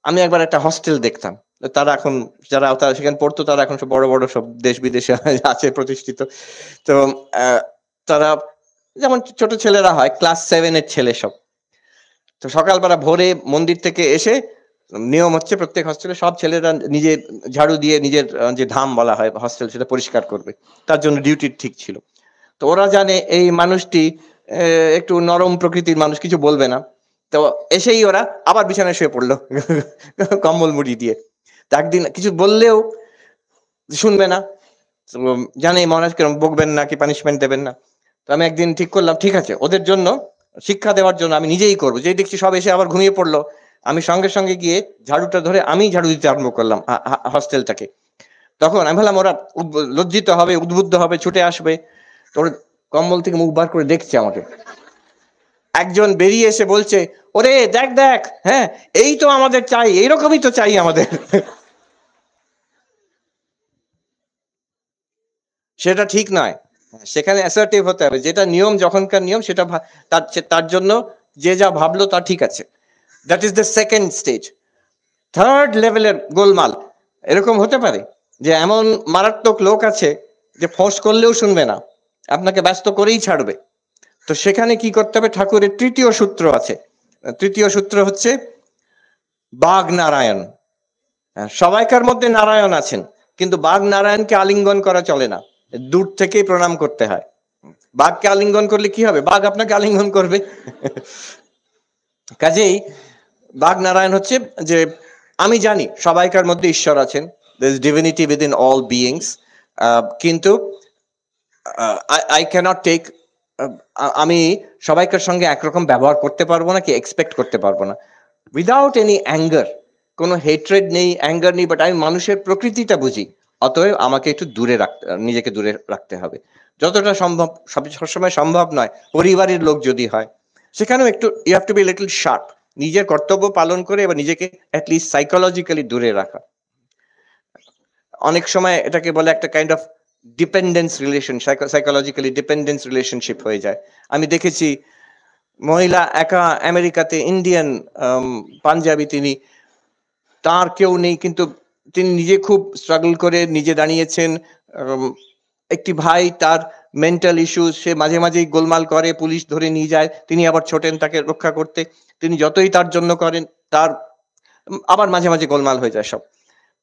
A: আমি একবার একটা হস্টেল দেখতাম, তারা এখন যারা সেখানে পড়তো তারা এখন সব বড় বড় সব দেশ বিদেশে আছে প্রতিষ্ঠিত। তো তারা যেমন ছোট ছেলেরা হয়, ক্লাস 7-এর ছেলে সব। তো সকালবেলা ভোরে মন্দির থেকে এসে নিয়ম হচ্ছে প্রত্যেক হস্টেলে সব ছেলেরা নিজের ঝাড়ু দিয়ে নিজের যে ধাম বলা হয় হস্টেল, সেটা পরিষ্কার করবে, তার জন্য ডিউটি ঠিক ছিল। তো ওরা জানে এই মানুষটি একটু নরম প্রকৃতির মানুষ, কিছু বলবে না। তো এসেই ওরা আবার বিছানায় শুয়ে পড়লো কম্বল মুড়ি দিয়ে। তো একদিন কিছু বললেও শুনবে না, জানে মহারাজ কেরম বকবেন না কি পানিশমেন্ট দেবেন না। তো আমি একদিন ঠিক করলাম, ঠিক আছে ওদের জন্য শিক্ষা দেওয়ার জন্য আমি নিজেই করবো। যেই দেখছি সব এসে আবার ঘুমিয়ে পড়লো, আমি সঙ্গে সঙ্গে গিয়ে ঝাড়ুটা ধরে আমি ঝাড়ু দিতে আরম্ভ করলাম হস্টেলটাকে। তখন আমি ভাবলাম ওরা লজ্জিত হবে, উদ্বুদ্ধ হবে, ছুটে আসবে। তোর কম্বল থেকে মুখ বার করে দেখছে আমাকে। একজন বেরিয়ে এসে বলছে, ওরে দেখ দেখ, হ্যাঁ এই তো আমাদের চাই, এইরকমই তো চাই আমাদের। সেটা ঠিক নয়, সেখানে অ্যাসার্টিভ হতে হবে। যেটা নিয়ম, যখনকার নিয়ম, সেটা তার জন্য যে যা ভাবলো তা ঠিক আছে। That is the second stage. Third লেভেলের গোলমাল এরকম হতে পারে যে এমন মারাত্মক লোক আছে যে ফোর্স করলেও শুনবে না, আপনাকে ব্যস্ত করেই ছাড়বে। তো সেখানে কি করতে হবে? ঠাকুরের তৃতীয় সূত্র আছে। তৃতীয় সূত্র হচ্ছে বাঘ নারায়ণ। সবাইকার মধ্যে নারায়ণ আছেন, কিন্তু বাঘ নারায়ণকে আলিঙ্গন করা চলে না, দূর থেকেই প্রণাম করতে হয়। বাঘকে আলিঙ্গন করলে কি হবে? বাঘ আপনাকে আলিঙ্গন করবে। কাজেই বাঘ নারায়ণ হচ্ছে যে আমি জানি সবাইকার মধ্যে ঈশ্বর আছেন, there is divinity within all beings, কিন্তু I cannot take, আমি সবাইকার সঙ্গে একরকম ব্যবহার করতে পারবো না, কি এক্সপেক্ট করতে পারবো না, উইদাউট এনি অ্যাঙ্গার। কোনো হেট্রেড নেই, অ্যাঙ্গার নেই, বাট আমি মানুষের প্রকৃতিটা বুঝি, অতএব আমাকে একটু নিজেকে দূরে রাখতে হবে যতটা সম্ভব। সবসময় সম্ভব নয়, পরিবারের লোক যদি হয় সেখানেও একটু you have to be little sharp, নিজের কর্তব্য পালন করে এবার নিজেকে অ্যাটলিস্ট সাইকোলজিক্যালি দূরে রাখা। অনেক সময় এটাকে বলে একটা kind of dependence relation, psychologically dependence relationship হয়ে যায়। আমি দেখেছি মহিলা একা আমেরিকাতে, ইন্ডিয়ান পাঞ্জাবি, তিনি, তার কেউ নেই, কিন্তু তিনি নিজে খুব স্ট্রাগল করে নিজে দাঁড়িয়েছেন। একটি ভাই, তার মেন্টাল ইস্যুস, সে মাঝে মাঝেই গোলমাল করে, পুলিশ ধরে নিয়ে যায়, তিনি আবার ছোটেন তাকে রক্ষা করতে। তিনি যতই তার জন্য করেন, তার আবার মাঝে মাঝে গোলমাল হয়ে যায় সব।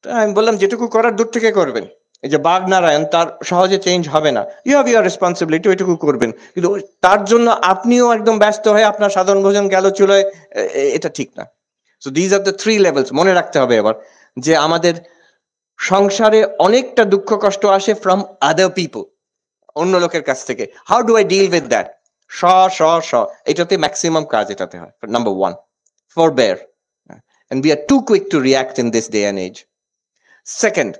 A: আমি বললাম যেটুকু করার দূর থেকে করবেন। এই যে বাঘ নারায়ণ, তার সহজে চেঞ্জ হবে না, ইউ হ্যাভ ইউর রেসপন্সিবিলিটি, ওইটুকু করবেন, কিন্তু তার জন্য আপনিও একদম ব্যস্ত হয়ে আপনার সাধারণ ভোজন গেল চুলোয়, এটা ঠিক না। So these are the 3 levels. মনে রাখতে হবে এবার যে আমাদের সংসারে অনেকটা দুঃখ কষ্ট আসে ফ্রম আদার পিপল, অন্য লোকের কাছ থেকে। How do I deal with that? এটাতে ম্যাক্সিমাম কাজ এটাতে হয়। Number 1, forbear, and we are too quick to react in this day and age. Second,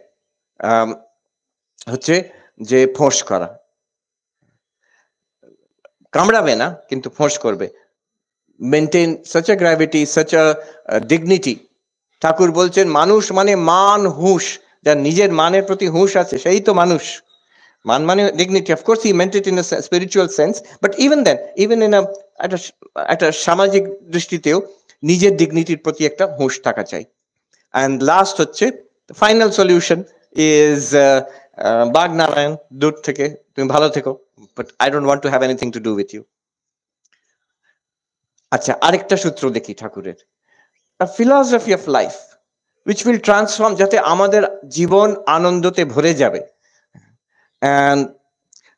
A: হচ্ছে যে ফোঁস করা, কামড়াবে না কিন্তু ফোঁস করবে। Maintain such a gravity, such a dignity. ঠাকুর বলছেন মানুষ মানে মান হুঁশ, যার নিজের মানের প্রতি হুঁশ আছে সেই তো মানুষ। মান মানে dignity. Of course he meant it in a spiritual sense, but even then, even in একটা সামাজিক দৃষ্টিতেও নিজের ডিগনিটির প্রতি একটা হুঁশ থাকা চাই। And last হচ্ছে ফাইনাল সলিউশন ইজ বাঘ নারায়ণ, দূর থেকে তুমি ভালো থেকো, but I don't want to have anything to do with you. আচ্ছা, আরেকটা সূত্র দেখি ঠাকুরের, philosophy of life which will transform, যাতে আমাদের জীবন আনন্দতে ভরে যাবে। And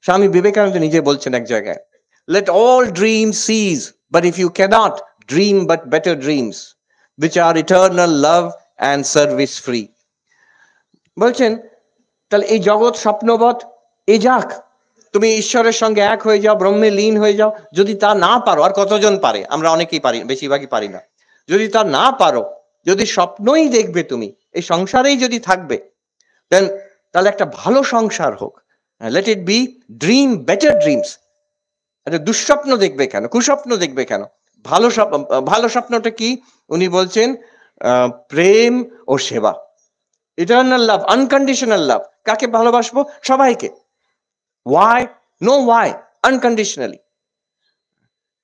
A: স্বামী বিবেকানন্দ নিজে বলছেন এক জায়গায়, let all dreams cease, but if you cannot dream but better dreams which are eternal love and service free. বলছেন তাহলে এই জগৎ স্বপ্নবৎ, এ যাক, তুমি ঈশ্বরের সঙ্গে এক হয়ে যাও, ব্রহ্মে লীন হয়ে যাও। যদি তা না পারো, আর কতজন পারে? আমরা অনেকেই পারি, বেশিরভাগই পারি না। যদি তা না পারো, যদি স্বপ্নই দেখবে তুমি, এই সংসারেই যদি থাকবে, দেন তাহলে একটা ভালো সংসার হোক। Let it be dream better dreams. একটা দুঃস্বপ্ন দেখবে কেন, কুস্বপ্ন দেখবে কেন? ভালো স্বপ্ন, ভালো স্বপ্নটা কি? উনি বলছেন প্রেম ও সেবা, ইটার্নাল লাভ, আনকন্ডিশনাল লাভ। কাকে ভালোবাসবো? সবাইকে। ওয়াই? No Y, unconditionally.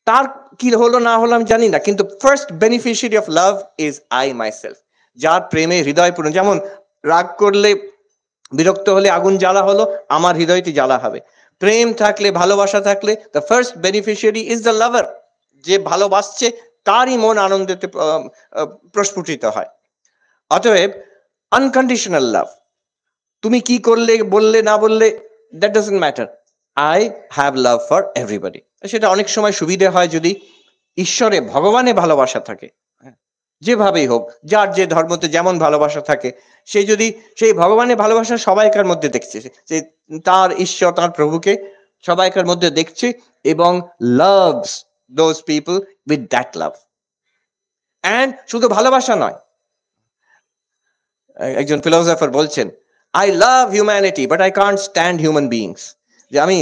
A: তার কি হলো না হলো আমি জানি না, কিন্তু first beneficiary of love is I myself. যার প্রেমে হৃদয় পূর্ণ, যেমন রাগ করলে, বিরক্ত হলে আগুন জ্বালা হলো, আমার হৃদয়টি জ্বালা হবে। প্রেম থাকলে, ভালোবাসা থাকলে, the first beneficiary is the লাভার। যে ভালোবাসছে তারই মন আনন্দেতে প্রস্ফুটিত হয়। অতএব আনকন্ডিশনাল লাভ, তুমি কি করলে, বললে না বললে, that doesn't matter. I have love for everybody. সেটা অনেক সময় সুবিধে হয় যদি ঈশ্বরে, ভগবানে ভালোবাসা থাকে, যেভাবেই হোক, যার যে ধর্মতে যেমন ভালোবাসা থাকে, সে যদি সেই ভগবানের ভালোবাসা সবাইকার মধ্যে দেখছে, সে তার ঈশ্বর, তার প্রভুকে সবাইকার মধ্যে দেখছে, এবং loves those people with that love. And শুধু ভালোবাসা নয়, একজন ফিলোসফার বলছেন, I love humanity but I can't stand human beings. যে আমি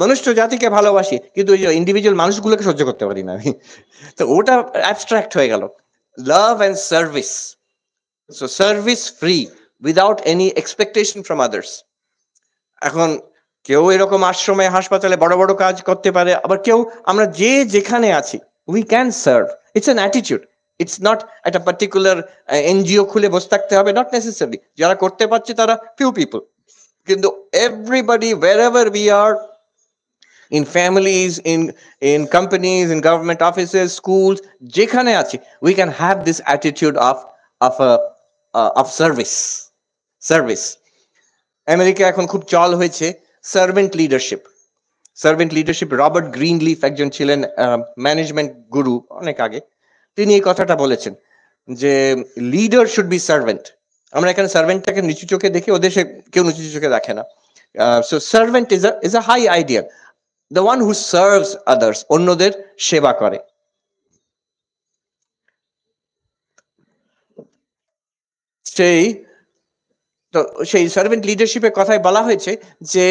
A: মনুষ্য জাতিকে ভালোবাসি, কিন্তু ওই ইন্ডিভিজুয়াল মানুষগুলোকে সহ্য করতে পারি না আমি। তো ওটা অ্যাবস্ট্রাক্ট হয়ে গেল। Love and service, so service free without any expectation from others. এখন কেউ এরকম আশ্রমে, হাসপাতালে বড় বড় কাজ করতে পারে, আবার কেউ, আমরা যে যেখানে আছি, we can serve. It's an attitude. It's not একটা পার্টিকুলার এনজিও খুলে বসে থাকতে হবে, নট নেসেসারি। যারা করতে পারছে তারা ফিউ পিপল, কিন্তু everybody, wherever we are, in families, in companies, in government offices, schools, যেখানে আছি, we can have this attitude of service. America এখন খুব চল হয়েছে servant leadership. Servant leadership, Robert Greenleaf একজন ছিলেন ম্যানেজমেন্ট গুরু অনেক আগে, তিনি এই কথাটা বলেছেন যে লিডার শুড বি সার্ভেন্ট। আমরা এখানে সার্ভেন্টটাকে নিচু চোখে দেখি, ওদের সে কেউ নিচু চোখে দেখে না। So servant is a high ideal, the one who serves others, অন্যদের সেবা করে। সেই সার্ভেন্ট লিডারশিপের কথায় বলা হয়েছে যে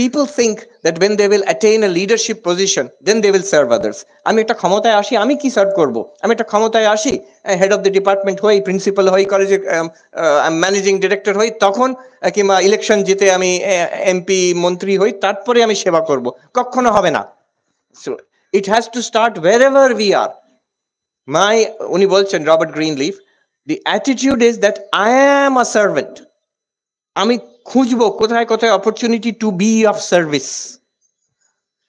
A: people think that when they will attain a leadership position, then they will serve others. আমি একটা ক্ষমতায় আসি, আমি কি সার্ভ করব? আমি একটা ক্ষমতায় আসি, হেড অফ দ্য ডিপার্টমেন্ট হই, প্রিন্সিপাল হই, কলেজে ম্যানেজিং ডিরেক্টর হই, তখন কিংবা ইলেকশন জিতে আমি এমপি, মন্ত্রী হই, তারপরে আমি সেবা করব। কখনো হবে না। So it has to start wherever we are. উনি বলছেন, Robert Greenleaf, the attitude is that I am a servant. আমি খুঁজবো কোথায় কোথায় opportunity to be of service.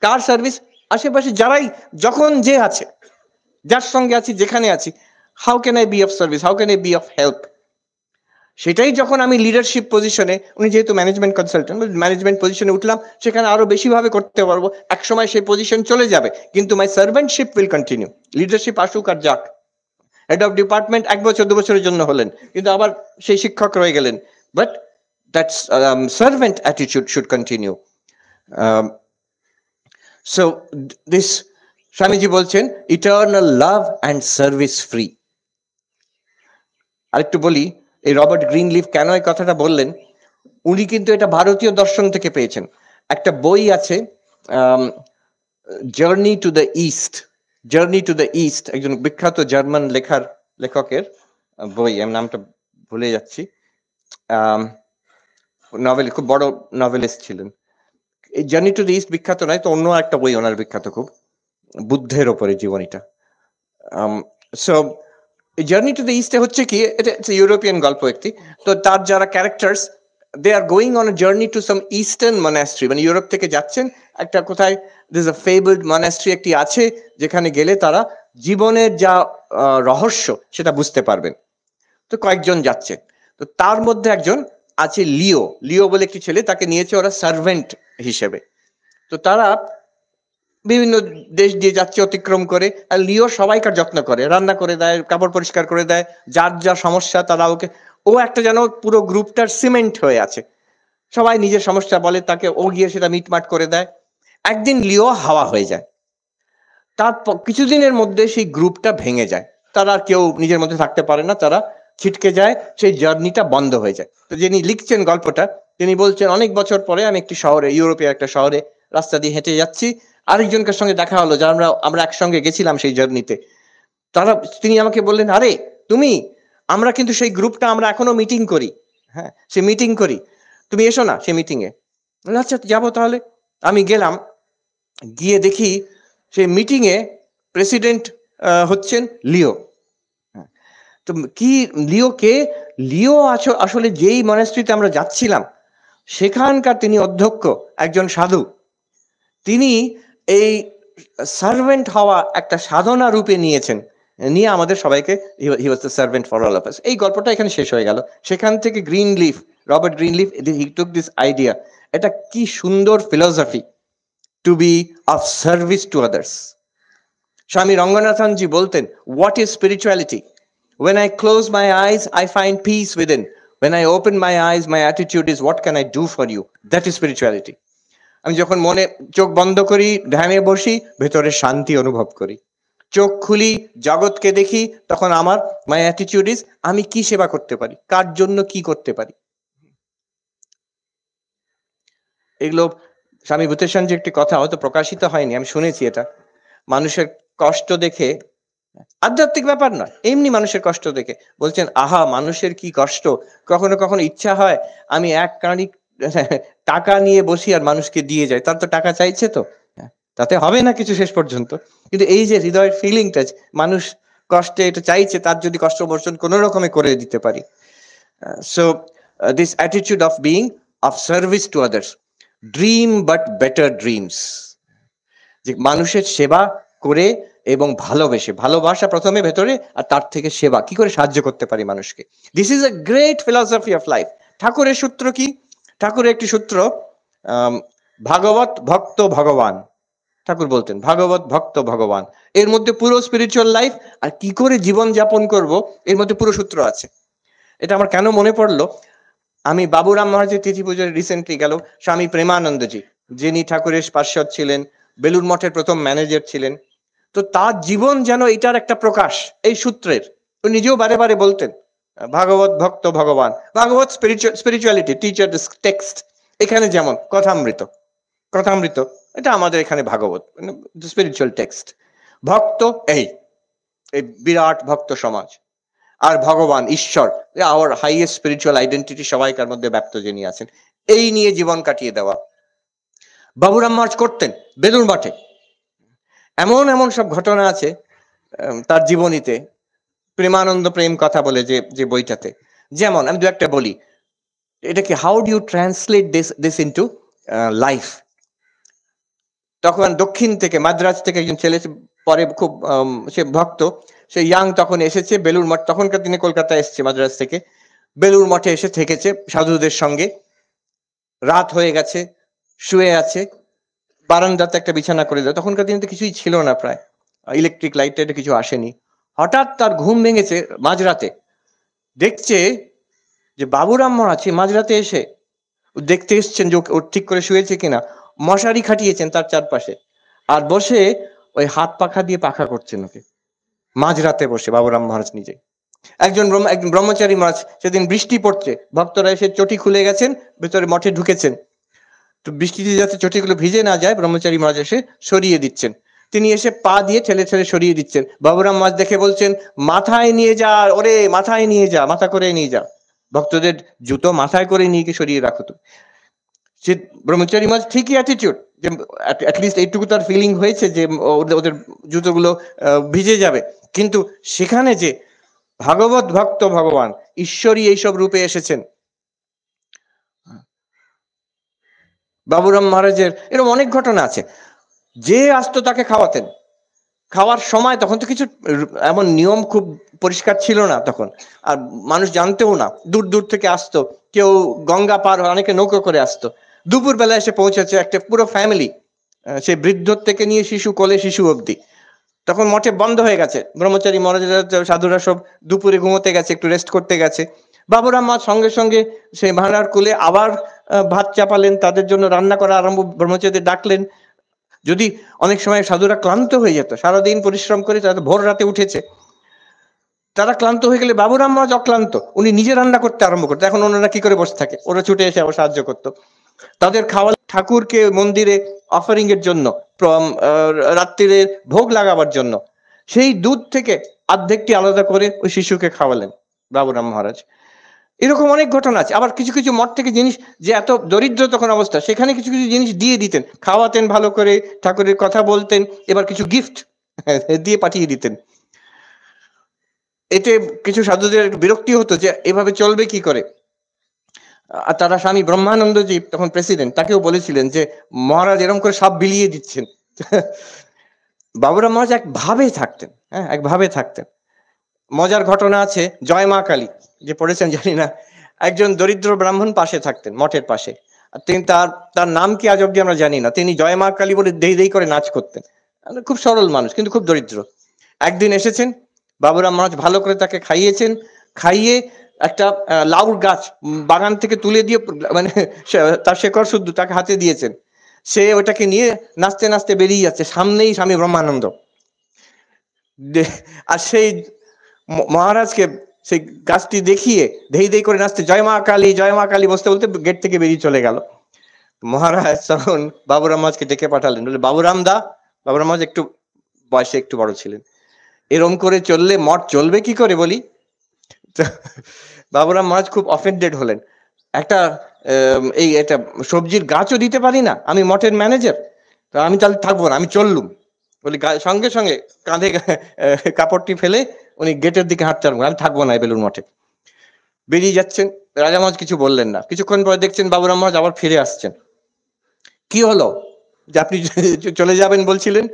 A: কার সার্ভিস? আশেপাশে যারাই, যখন যে আছে, যার সঙ্গে আছি, যেখানে আছি, how can I be of service, how can I be of help. সেটাই যখন আমি লিডারশিপ পজিশনে, উনি যেহেতু ম্যানেজমেন্ট কনসালটেন্ট, ম্যানেজমেন্ট পজিশনে উঠলাম, সেখানে আরো বেশিভাবে করতে পারবো। এক সময় সেই পজিশন চলে যাবে, কিন্তু মাই সার্ভেন্টশিপ উইল কন্টিনিউ। লিডারশিপ আসুক আর যাক, হেড অফ ডিপার্টমেন্ট 1 বছর 2 বছরের জন্য হলেন, কিন্তু আবার সেই শিক্ষক রয়ে গেলেন, but that servant attitude should continue. So this Swamiji বলছেন eternal love and service free. আরেকটু বলি, এই রবার্ট গ্রিনলিফ কেন এই কথাটা বললেন, উনি কিন্তু এটা ভারতীয় দর্শন থেকে পেয়েছেন। একটা বই আছে, জার্নি টু দ্য ইস্ট, একজন বিখ্যাত জার্মান লেখকের বই, আমি নামটা ভুলে যাচ্ছি। নভেল, খুব বড় নভেলিস্ট ছিলেন। এই জার্নি টু দ্য ইস্ট বিখ্যাত নয় তো, অন্য একটা বই ওনার বিখ্যাত খুব, বুদ্ধের ওপরে জীবনীটা। সো এই জার্নি টু দ্য ইস্টে হচ্ছে কি, এটা ইউরোপিয়ান গল্প একটি। তো তার যারা characters, they are going on a journey to some eastern monastery, মানে ইউরোপ থেকে যাচ্ছেন একটা কোথায়, দিস আ ফেবলড মনাস্ট্রি একটি আছে, যেখানে গেলে তারা জীবনের যা রহস্য সেটা বুঝতে পারবেন। তো কয়েকজন যাচ্ছে, তো তার মধ্যে একজন আছে লিও বলে একটি ছেলে, তাকে নিয়েছে ওরা সার্ভেন্ট হিসেবে। তো তারা বিভিন্ন দেশ দিয়ে যাচ্ছে অতিক্রম করে, আর লিও সবাইকার যত্ন করে, রান্না করে দেয়, কাপড় পরিষ্কার করে দেয়, যার যা সমস্যা তারা ও একটা যেন পুরো গ্রুপটার সিমেন্ট হয়ে আছে। সবাই নিজের সমস্যা বলে তাকে, ও গিয়ে সেটা মিটমাট করে দেয়। একদিন লিও হাওয়া হয়ে যায়। তারপর কিছুদিনের মধ্যে সেই গ্রুপটা ভেঙে যায়। তারা আর কেউ নিজের মধ্যে থাকতে পারে না, তারা ছিটকে যায়, সেই জার্নিটা বন্ধ হয়ে যায়। তো যিনি লিখছেন গল্পটা তিনি বলছেন, অনেক বছর পরে আমি একটি শহরে, ইউরোপের একটা শহরে রাস্তা দিয়ে হেঁটে যাচ্ছি, আরেকজনকার সঙ্গে দেখা হলো যারা আমরা একসঙ্গে গেছিলাম সেই জার্নিতে। তিনি আমাকে বললেন, আরে তুমি, আমরা কিন্তু সেই গ্রুপটা আমরা এখনো মিটিং করি, হ্যাঁ সে মিটিং করি, তুমি এসো না সেই মিটিং এ। আচ্ছা যাবো তাহলে। আমি গেলাম, গিয়ে দেখি সেই মিটিং এ প্রেসিডেন্ট হচ্ছেন লিও। হ্যাঁ, তো কি লিও কে? লিও আসলে যেই মনাস্ট্রিতে আমরা যাচ্ছিলাম সেখানকার তিনি অধ্যক্ষ, একজন সাধু। তিনি এই সার্ভেন্ট হওয়া একটা সাধনা রূপে নিয়েছেন, নিয়ে আমাদের সবাইকে, he was the servant for all of us. এই গল্পটা এখানে শেষ হয়ে গেল। সেখান থেকে Greenleaf, Robert Greenleaf, he took this idea. এটা কি সুন্দর philosophy, to be of service to others. Swami রঙ্গনাথনজি বলতেন, what is spirituality? When I close my eyes, I find peace within. When I open my eyes, my attitude is, what can I do for you? That is spirituality. আমি যখন মনে চোখ বন্ধ করি, ধ্যানে বসি, ভেতরে শান্তি অনুভব করি। চোখ খুলি, জগৎকে দেখি, তখন আমার মাই অ্যাটিটিউড ইজ, আমি কি সেবা করতে পারি, কার জন্য কি করতে পারি। এগুলো স্বামী ভূতেশান যে একটি কথা হয়তো প্রকাশিত হয়নি, আমি শুনেছি এটা। মানুষের কষ্ট দেখে, আধ্যাত্মিক ব্যাপার না, এমনি মানুষের কষ্ট দেখে বলছেন, আহা মানুষের কি কষ্ট। কখনো কখনো ইচ্ছা হয় আমি এক কাঁড়ি টাকা নিয়ে বসি আর মানুষকে দিয়ে যাই, তার তো টাকা চাইছে, তো তাতে হবে না কিছু শেষ পর্যন্ত। কিন্তু এই যে হৃদয়ের ফিলিংটা, মানুষ কষ্টে এটা চাইছে, তার যদি কষ্ট বর্জন কোনো রকমে করে দিতে পারি। So this attitude of being of service to others, dream but better dreams. যে মানুষের সেবা করে এবং ভালোবেসে, ভালোবাসা প্রথমে ভেতরে, আর তার থেকে সেবা, কি করে সাহায্য করতে পারি মানুষকে। This is a great philosophy of life. ঠাকুরের সূত্র কি? ঠাকুরের একটি সূত্র, ভাগবত ভক্ত ভগবান। ঠাকুর বলতেন ভাগবত ভক্ত ভগবান, এর মধ্যে পুরো স্পিরিচুয়াল লাইফ আর কি করে জীবন যাপন করব, এর মধ্যে পুরো সূত্র আছে। এটা আমার কেন মনে পড়লো, আমি বাবুরাম মহারাজের তিথি পুজোর রিসেন্টলি গেল, স্বামী প্রেমানন্দজি যিনি ঠাকুরের পার্ষদ ছিলেন, বেলুর মঠের প্রথম ম্যানেজার ছিলেন, তো তার জীবন যেন এটার একটা প্রকাশ এই সূত্রের। তো নিজেও বারে বারে বলতেন ভাগবত ভক্ত ভগবান, ভাগবত স্পিরিচুয়ালিটি টিচার টেক্সট। এখানে যেমন কথামৃত, কথামৃত এটা আমাদের এখানে ভাগবত স্পিরিচুয়াল টেক্সট। ভক্ত এই বিরাট ভক্ত সমাজ, আর ভগবান ঈশ্বর, আওয়ার হাইয়েস্ট স্পিরিচুয়াল আইডেন্টিটি সবাইকার মধ্যে ব্যক্ত যিনি আছেন, এই নিয়ে জীবন কাটিয়ে দেওয়া। বাবুরাম মহারাজ করতেন বেলুর মঠে। এমন এমন সব ঘটনা আছে তার জীবনীতে, প্রেমানন্দ প্রেম কথা বলে যে বইটাতে। যেমন আমি দু একটা বলি, এটাকে how do you translate this into life. তখন দক্ষিণ থেকে, মাদ্রাজ থেকে একজন ছেলে, পরে খুব সে ভক্ত, সে ইয়াং, তখন এসেছে বেলুর মঠ, তখনকার দিনে কলকাতা এসেছে মাদ্রাজ থেকে, বেলুর মঠে এসে থেকেছে সাধুদের সঙ্গে। রাত হয়ে গেছে, শুয়ে আছে, বারান্দাতে একটা বিছানা করে দেয়, তখনকার দিনে তো কিছুই ছিল না, প্রায় ইলেকট্রিক লাইট টাইট কিছু আসেনি। হঠাৎ তার ঘুম ভেঙেছে মাঝরাতে, দেখছে যে বাবুরাম মহারাজ মাঝরাতে এসে দেখতে এসছেন যে ও ঠিক করে শুয়েছে কিনা, মশারি খাটিয়েছেন তার চারপাশে, আর বসে ওই হাত পাখা দিয়ে পাখা করছেন ওকে, মাঝরাতে বসে বাবুরাম মহারাজ নিজে। একজন ব্রহ্মচারী মহারাজ, সেদিন বৃষ্টি পড়ছে, ভক্তরা এসে চটি খুলে গেছেন, ভেতরে মঠে ঢুকেছেন, তো বৃষ্টিতে যাতে চটিগুলো ভিজে না যায় ব্রহ্মচারী মহারাজ এসে সরিয়ে দিচ্ছেন। তিনি এসে পা দিয়ে ঠেলে ঠেলে সরিয়ে দিচ্ছেন। বাবুরাম মহারাজ দেখে বলছেন, মাথায় নিয়ে যা, ওরে মাথায় নিয়ে যা, মাথা করে নিয়ে যা, ভক্তদের জুতো মাথায় করে নিয়ে গিয়ে সরিয়ে রাখো। তো সে ব্রহ্মচারী মহারাজ ঠিকই অ্যাটিটিউড, যে অ্যাটলিস্ট এইটুকু তার ফিলিং হয়েছে যে ওদের জুতোগুলো ভিজে যাবে, কিন্তু সেখানে যে ভাগবত ভক্ত ভগবান, ঈশ্বরই এইসব রূপে এসেছেন। বাবুরাম মহারাজের এরকম অনেক ঘটনা আছে। যে আসতো তাকে খাওয়াতেন, খাওয়ার সময় তখন তো কিছু এমন নিয়ম খুব পরিষ্কার ছিল না তখন, আর মানুষ জানতেও না, দূর দূর থেকে আসতো, কেউ গঙ্গা পার, অনেকে নৌকো করে আসতো, দুপুর বেলা এসে পৌঁছেছে একটা পুরো ফ্যামিলি, সে বৃদ্ধ থেকে নিয়ে শিশু, কোলে শিশু অবধি। তখন মঠে বন্ধ হয়ে গেছে, ব্রহ্মচারী মহারাজেরা সাধুরা সব দুপুরে ঘুমোতে গেছে, একটু রেস্ট করতে গেছে। বাবুরাম মা সঙ্গে সঙ্গে সেই ভাড়ার কুলে আবার ভাত চাপালেন, তাদের জন্য রান্না করা আরম্ভ, ব্রহ্মচারীদের ডাকলেন। যদি অনেক সময় সাধুরা ক্লান্ত হয়ে যেত, সারাদিন পরিশ্রম করে তারা ভোর রাতে উঠেছে, তারা ক্লান্ত হয়ে গেলে বাবুরাম মহারাজ অক্লান্ত, উনি নিজে রান্না করতে আরম্ভ করতো। এখন ওনারা কি করে বসে থাকে, ওরা ছুটে এসে আবার সাহায্য করতো। তাদের খাওয়া, ঠাকুরকে মন্দিরে অফারিং এর জন্য, রাত্রিরে ভোগ লাগাবার জন্য সেই দুধ থেকে অর্ধেকটি আলাদা করে ওই শিশুকে খাওয়ালেন বাবুরাম মহারাজ। এরকম অনেক ঘটনা আছে। আবার কিছু কিছু মঠ থেকে জিনিস, যে এত দরিদ্র তখন অবস্থা, সেখানে কিছু কিছু জিনিস দিয়ে দিতেন, খাওয়াতেন ভালো করে, ঠাকুরের কথা বলতেন, এবার কিছু গিফট দিয়ে পাঠিয়ে দিতেন। এতে কিছু সাধুদের বিরক্তি হতো যে এভাবে চলবে কি করে। আর তারা স্বামী ব্রহ্মানন্দজি তখন প্রেসিডেন্ট, তাকেও বলেছিলেন যে মহারাজ এরকম করে সব বিলিয়ে দিচ্ছেন। বাবুরাম মহারাজ একভাবে থাকতেন, হ্যাঁ একভাবে থাকতেন। মজার ঘটনা আছে, জয় মা কালী যে পড়েছেন জানি না, একজন দরিদ্র ব্রাহ্মণ পাশে থাকতেন মঠের পাশে। তিনি তার নাম কি আজ অব্দি আমরা জানি না। তিনি জয় মা কালী বলে দেই দেই করে নাচ করতেন। খুব সরল মানুষ, কিন্তু খুব দরিদ্র। একদিন এসেছেন, বাবুরাম মহারাজ ভালো করে তাকে খাইয়েছেন, খাইয়ে একটা লাউর গাছ বাগান থেকে তুলে দিয়ে, মানে তার শেকড় শুদ্ধ তাকে হাতে দিয়েছেন। সে ওটাকে নিয়ে নাচতে নাচতে বেরিয়ে যাচ্ছে, সামনেই স্বামী ব্রহ্মানন্দ। আর সেই মহারাজকে সেই গাছটি দেখিয়ে ধেই ধেই করে নাচতে, জয় মা কালী জয় মা কালী বসতে বলতে গেট থেকে বেরিয়ে চলে গেল। মহারাজ তখন বাবুরাম মহারাজকে ডেকে পাঠালেন, বলে বাবুরাম দা, বাবুরাম মহারাজ একটু বয়সে একটু বড় ছিলেন, এরম করে চললে মঠ চলবে কি করে বলি। বাবুরাম মহারাজ খুব অফেন্ডেড হলেন। একটা এটা সবজির গাছও দিতে পারি না, আমি মঠের ম্যানেজার, তো আমি তাহলে থাকবো না, আমি চললুম বলি। সঙ্গে সঙ্গে কাঁধে কাপড়টি ফেলে উনি গেটের দিকে হাঁটতে পারবেন, আমি থাকবো না বেলুর মঠে। বেরিয়ে যাচ্ছেন, রাজা মহারাজ কিছু বললেন না। কিছুক্ষণ পরে দেখছেন বাবুরাম মহারাজ আবার ফিরে আসছেন। কি হলো যে আপনি চলে যাবেন বলছিলেন?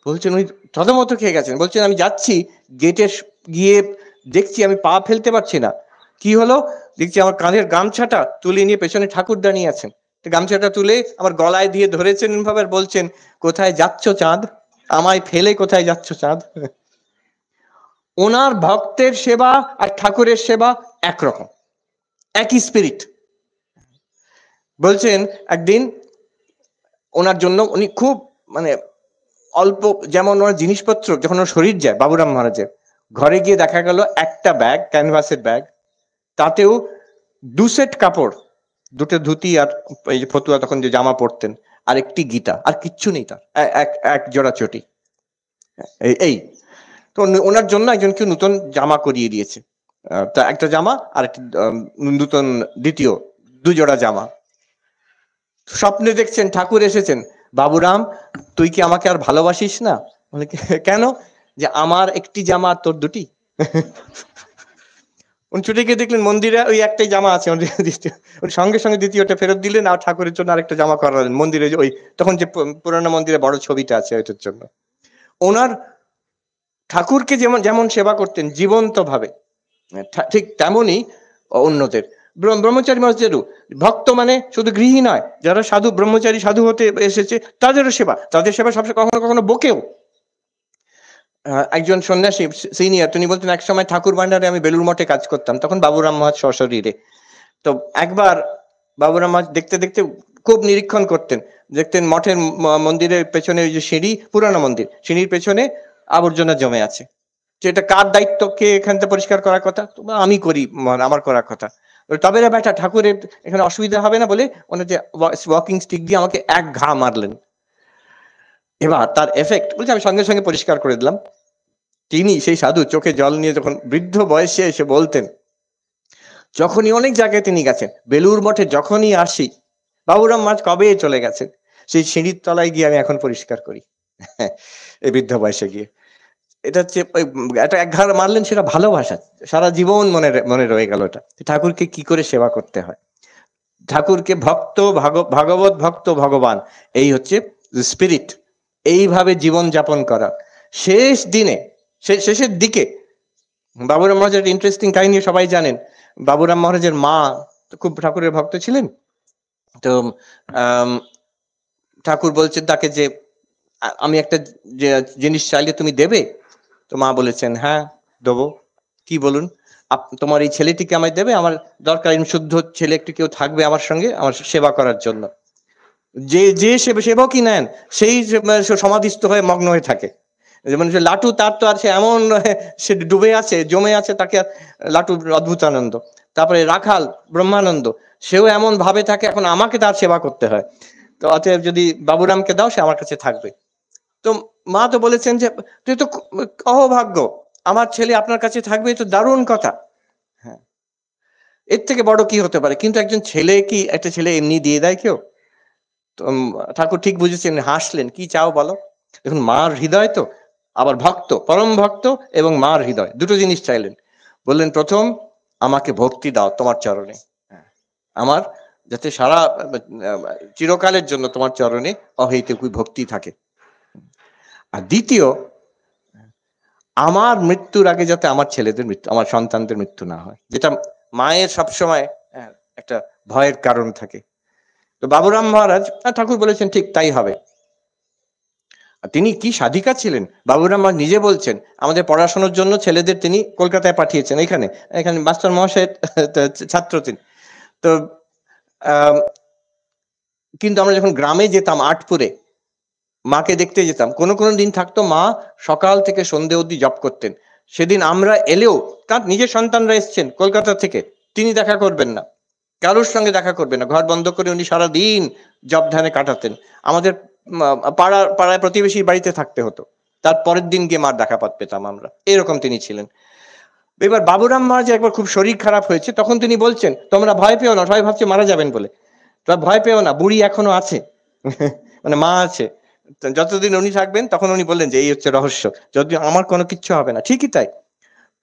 A: বলছেন ওই থতমত খেয়ে গেছেন, বলছেন আমি যাচ্ছি, গেটে গিয়ে দেখছি আমি পা ফেলতে পারছি না। কি হলো? দেখছি আমার কাঁধের গামছাটা তুলে নিয়ে পেছনে ঠাকুর দাঁড়িয়ে আছেন, গামছাটা তুলে আমার গলায় দিয়ে ধরেছেন ভাবে, বলছেন কোথায় যাচ্ছ চাঁদ, আমায় ফেলে কোথায় যাচ্ছ চাঁদ। ওনার ভক্তের সেবা আর ঠাকুরের সেবা একরকম, একই স্পিরিট। বলছেন একদিন ওনার জন্য উনি খুব মানে অল্প, যেমন ওনার জিনিসপত্র যখন ওর শরীর যায় বাবুরাম মহারাজের, ঘরে গিয়ে দেখা গেল একটা ব্যাগ, ক্যানভাসের ব্যাগ, তাতেও 2 সেট কাপড়, 2টো ধুতি আর এই যে ফতুয়া তখন যে জামা পরতেন, আর একটি গীতা, আর কিচ্ছু নেই তার, এক জোড়া চটি। এই তো ওনার জন্য একজনকে নতুন জামা করিয়ে দিয়েছে, তা একটা জামা আর একটা নতুন দ্বিতীয় 2 জোড়া জামা। স্বপ্নে দেখছেন ঠাকুর এসেছেন, বাবুরাম তুই কি আমাকে আর ভালোবাসিস না? বলে কেন? যে আমার একটি জামা তোর 2টি। উনি ছুটে গিয়ে দেখলেন মন্দিরে ওই একটাই জামা আছে, উনি সঙ্গে সঙ্গে দ্বিতীয়টা ফেরত দিলেন, আর ঠাকুরের জন্য আরেকটা জামা করালেন মন্দিরে, ওই তখন যে পুরানো মন্দিরে বড় ছবিটা আছে ওইটার জন্য। ওনার ঠাকুরকে যেমন যেমন সেবা করতেন জীবন্ত ভাবে, ঠিক তেমনই অন্যদের। ব্রহ্মচারী মহারাজেরও ভক্ত মানে শুধু গৃহী নয়, যারা সাধু ব্রহ্মচারী সাধু হতে এসেছে তাদেরও সেবা, তাদের সেবা সবসময় কখনো কখনো বকেও। একজন সন্ন্যাসী সিনিয়র, তিনি বলতেন এক সময় ঠাকুর ভান্ডারে আমি বেলুর মঠে কাজ করতাম, তখন বাবুরাম মহারাজ সশরীরে। তো একবার বাবুরাম মহারাজ দেখতে দেখতে খুব নিরীক্ষণ করতেন, দেখতেন মঠের মন্দিরের পেছনে ওই যে সিঁড়ি, পুরানো মন্দির, সিঁড়ির পেছনে আবর্জনা জমে আছে। যে এটা কার দায়িত্ব, কে এখানটা পরিষ্কার করার কথা? আমি করি, আমার করার কথা। তবে রে বেটা, ঠাকুরের এখানে অসুবিধা হবে না বলে ওনার যে ওয়াকিং স্টিক দিয়ে আমাকে এক ঘা মারলেন। এবার তার এফেক্ট বলছে আমি সঙ্গে সঙ্গে পরিষ্কার করে দিলাম। তিনি সেই সাধু চোখে জল নিয়ে যখন বৃদ্ধ বয়সে এসে বলতেন, যখনই অনেক জায়গায় তিনি গেছেন, বেলুর মঠে যখনই আসি, বাবুরাম মহারাজ কবে চলে গেছেন, সেই সিঁড়ির তলায় গিয়ে আমি এখন পরিষ্কার করি। এই বৃদ্ধ বয়সে গিয়ে এটা হচ্ছে একটা এক ঘা মারলেন, সেটা ভালোবাসা, সারা জীবন মনে মনে রয়ে গেল। এটা ঠাকুরকে কি করে সেবা করতে হয়, ঠাকুরকে ভক্ত ভাগবত ভক্ত ভগবান, এই হচ্ছে স্পিরিট। এইভাবে জীবন যাপন করা। শেষ দিনে, শেষের দিকে বাবুরাম মহারাজের ইন্টারেস্টিং কাহিনী সবাই জানেন। বাবুরাম মহারাজের মা খুব ঠাকুরের ভক্ত ছিলেন। তো ঠাকুর বলছেন তাকে যে আমি একটা জিনিস চাইলে তুমি দেবে? তো মা বলেছেন হ্যাঁ দেবো, কি বলুন? তোমার এই ছেলেটিকে আমায় দেবে, আমার দরকার শুদ্ধ ছেলে একটু কেউ থাকবে আমার সঙ্গে আমার সেবা করার জন্য। যে যে সেবকই নেন সেই সমাধিস্থ হয়ে মগ্ন হয়ে থাকে। যেমন লাটু, তার তো আর সে এমন সে ডুবে আছে, জমে আছে, তাকে লাটু অদ্ভুত আনন্দ। তারপরে রাখাল ব্রহ্মানন্দ, সেও এমন ভাবে থাকে এখন আমাকে তার সেবা করতে হয়, তো অতএব যদি বাবুরামকে দাও সে আমার কাছে থাকবে। তো মা তো বলেছেন যে তুই তো অহভাগ্য, আমার ছেলে আপনার কাছে থাকবে, তো দারুণ কথা। হ্যাঁ, এর থেকে বড় কি হতে পারে? কিন্তু একজন ছেলে কি একটা ছেলে এমনি দিয়ে দেয় কেউ? তো ঠাকুর ঠিক বুঝেছেন, হাসলেন, কি চাও বলো। দেখুন মার হৃদয় তো, আবার ভক্ত, পরম ভক্ত এবং মার হৃদয়, দুটো জিনিস চাইলেন। বললেন প্রথম আমাকে ভক্তি দাও তোমার চরণে, আমার যাতে সারা চিরকালের জন্য তোমার চরণে অহৈতুক ভক্তি থাকে। আর দ্বিতীয়, আমার মৃত্যুর আগে যাতে আমার ছেলেদের মৃত্যু, আমার সন্তানদের মৃত্যু না হয়, যেটা মায়ের সবসময় একটা ভয়ের কারণ থাকে। তো বাবুরাম মহারাজ, ঠাকুর বলেছেন ঠিক তাই হবে। তিনি কি সাধিকা ছিলেন, বাবুরাম মহারাজ নিজে বলছেন আমাদের পড়াশোনার জন্য ছেলেদের তিনি কলকাতায় পাঠিয়েছেন, এখানে এখানে মাস্টার মহাশয়ের ছাত্র তিনি। তো কিন্তু আমরা যখন গ্রামে যেতাম আটপুরে, মাকে দেখতে যেতাম, কোনো কোনো দিন থাকতো মা সকাল থেকে সন্ধে অবধি জব করতেন। সেদিন আমরা এলেও, তার নিজের সন্তানরা এসছেন কলকাতা থেকে, তিনি দেখা করবেন না, কারোর সঙ্গে দেখা করবেন না, ঘর বন্ধ করে উনি সারাদিন জব ধ্যানে কাটাতেন। আমাদের পাড়ায় প্রতিবেশী বাড়িতে থাকতে হতো, তার পরের দিন গিয়ে মার দেখা পেতাম আমরা, এরকম তিনি ছিলেন। এবার বাবুরাম মহারাজ একবার খুব শরীর খারাপ হয়েছে, তখন তিনি বলছেন তোমরা ভয় পেও না, সবাই ভাবছে মারা যাবেন বলে, তোমরা ভয় পেও না, বুড়ি এখনো আছে মানে মা আছে, যতদিন উনি থাকবেন। তখন উনি বললেন যে এই হচ্ছে রহস্য, যদি আমার কোনো কিচ্ছু হবে না। ঠিকই তাই,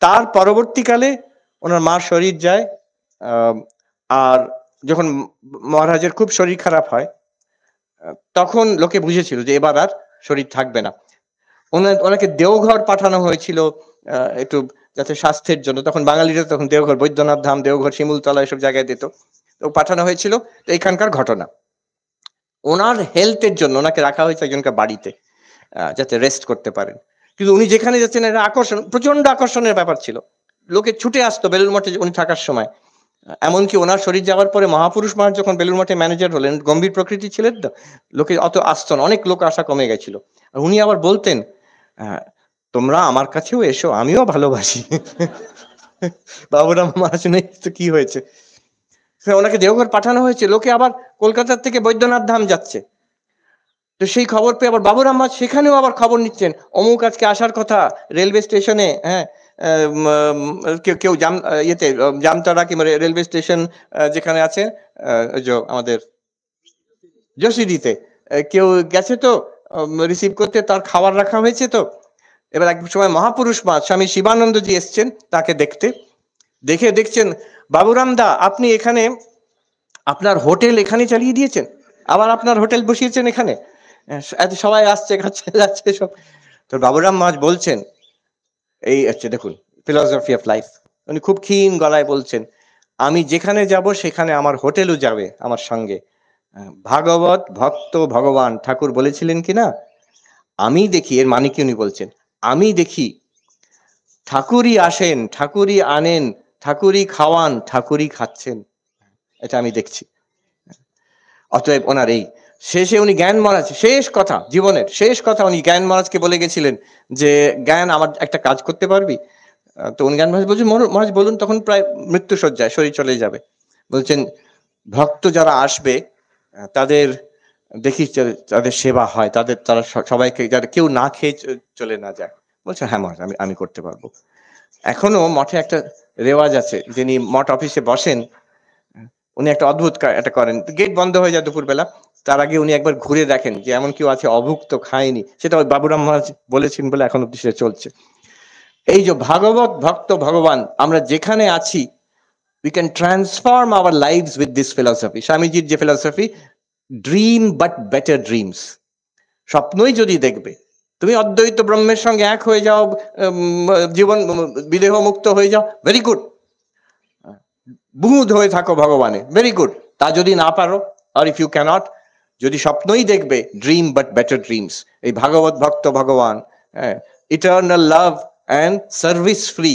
A: তার পরবর্তীকালে ওনার মার শরীর যায়, আর যখন মহারাজের খুব শরীর খারাপ হয়, তখন লোকে বুঝেছিল যে এবার আর শরীর থাকবে না। ওনাকে দেওঘর পাঠানো হয়েছিল একটু যাতে স্বাস্থ্যের জন্য, তখন বাঙালিরা তখন দেওঘর, বৈদ্যনাথ ধাম, দেওঘর, শিমুলতলা এসব জায়গায় দিত, তো পাঠানো হয়েছিল। তো এখানকার ঘটনা, ওনার হেলথের জন্য ওনাকে রাখা হয়েছে একজনকে বাড়িতে, যাতে রেস্ট করতে পারেন। কিন্তু উনি যেখানে যাচ্ছেন এটা আকর্ষণ, প্রচন্ড আকর্ষণের ব্যাপার ছিল, লোকে ছুটে আসতো বেলুড় মঠে উনি থাকার সময়। এমনকি ওনার শরীর যাওয়ার পরে মহাপুরুষ মহারাজ যখন বেলুড় মঠে ম্যানেজার হলেন, গম্ভীর প্রকৃতি ছিলেন তো, লোকে অত আসতো না, অনেক লোক আসা কমে গেছিল। আর উনি আবার বলতেন তোমরা আমার কাছেও এসো, আমিও ভালোবাসি বাবুরাম মহারাজ নেই তো কি হয়েছে, ওনাকে দেওঘর পাঠানো হয়েছে, লোকে আবার কলকাতার থেকে বৈদ্যনাথ ধাম যাচ্ছে। তো সেই খবর পেয়ে আবার বাবুরাম মহারাজ সেখানেও আবার খবর নিচ্ছেন, অমুক আজকে আসার কথা রেলওয়ে স্টেশনে, হ্যাঁ, কেউ ইয়েতে জামতারা কিংবা রেলওয়ে স্টেশন যেখানে আছে আমাদের যশোদিতে, কেউ গেছে তো রিসিভ করতে, তার খাবার রাখা হয়েছে। তো এবার এক সময় মহাপুরুষ মা স্বামী শিবানন্দজি এসছেন তাকে দেখতে, দেখে দেখছেন বাবুরাম দা আপনি এখানে, আপনার হোটেল এখানে চালিয়ে দিয়েছেন, আবার আপনার হোটেল বসিয়েছেন এখানে, সবাই আসছে খাচ্ছে যাচ্ছে সব। তো বাবুরাম মহারাজ বলছেন এই হচ্ছে দেখুন ফিলসফি অফ লাইফ, উনি খুব ক্ষীণ গলায় বলছেন আমি যেখানে যাব সেখানে আমার হোটেলও যাবে আমার সঙ্গে। ভাগবত ভক্ত ভগবান, ঠাকুর বলেছিলেন কিনা, আমি দেখি, এর মানে কি উনি বলছেন, আমি দেখি ঠাকুরই আসেন, ঠাকুরই আনেন, ঠাকুরই খাওয়ান, ঠাকুরই খাচ্ছেন, এটা আমি দেখছি। অতএব ওনার এই শেষে উনি জ্ঞান মহারাজ, শেষ কথা, জীবনের শেষ কথা উনি জ্ঞান মহারাজকে বলে গেছিলেন যে জ্ঞান আমার একটা কাজ করতে পারবি। তো উনি জ্ঞান মহারাজ বলছেন মহারাজ বলুন, তখন প্রায় মৃত্যু শয্যায়, শরীর চলে যাবে। বলছেন ভক্ত যারা আসবে তাদের দেখি তাদের সেবা হয়, তারা সবাইকে, যারা কেউ না খেয়ে চলে না যায়। বলছে হ্যাঁ মহারাজ আমি করতে পারবো। এখনো মঠে একটা রেওয়াজ আছে, যিনি মঠ অফিসে বসেন উনি একটা অদ্ভুত একটা করেন, গেট বন্ধ হয়ে যায় দুপুরবেলা, তার আগে উনি একবার ঘুরে দেখেন যে এমন কেউ আছে অভুক্ত খায়নি, সেটা ওই বাবুরাম মহারাজ বলেছেন বলে এখন অব্দি সেটা চলছে। এই যে ভাগবত ভক্ত ভগবান, আমরা যেখানে আছি we can transform our lives with this philosophy. স্বামীজির যে philosophy, dream but better dreams, স্বপ্নই যদি দেখবে, তুমি অদ্বৈত ব্রহ্মের সঙ্গে এক হয়ে যাও, জীবন বিদেহ মুক্ত হয়ে যাও, ভেরি গুড, বুঁদ হয়ে থাকো ভগবানে, ভেরি গুড। তা যদি না পারো, আর ইফ ইউ ক্যানট, যদি স্বপ্নই দেখবে, ড্রিম বাট বেটার ড্রিমস, এই ভাগবত ভক্ত ভগবান, eternal love and service free,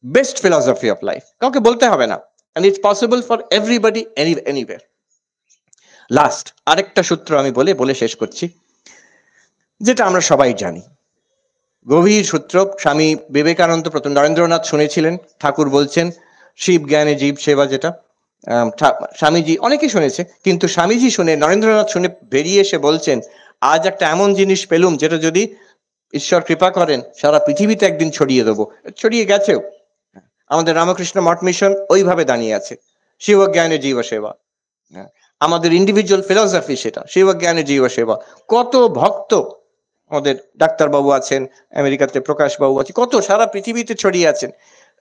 A: best philosophy of life, কাউকে বলতে হবে না, and it's possible for everybody anywhere. Last আরেকটা সূত্র আমি বলে শেষ করছি, যেটা আমরা সবাই জানি, গভীর সূত্র। স্বামী বিবেকানন্দ, প্রথম নরেন্দ্রনাথ শুনেছিলেন, ঠাকুর বলছেন শিব জ্ঞানে জীব সেবা, যেটা স্বামীজি অনেকেই শুনেছে, কিন্তু স্বামীজি শুনে, নরেন্দ্রনাথ শুনে বেরিয়ে এসে বলছেন, আজ একটা এমন জিনিস পেলুম যেটা যদি ঈশ্বর কৃপা করেন সারা পৃথিবীতে একদিন ছড়িয়ে দেবো। ছড়িয়ে গেছেও। আমাদের রামকৃষ্ণ মঠ মিশন ওইভাবে দাঁড়িয়ে আছে, শিব জ্ঞানে জীব সেবা। আমাদের ইন্ডিভিজুয়াল ফিলসফি সেটা, শিব জ্ঞানে জীব সেবা। কত ভক্ত আমাদের ডাক্তারবাবু আছেন, আমেরিকাতে প্রকাশ বাবু আছে, কত সারা পৃথিবীতে ছড়িয়ে আছেন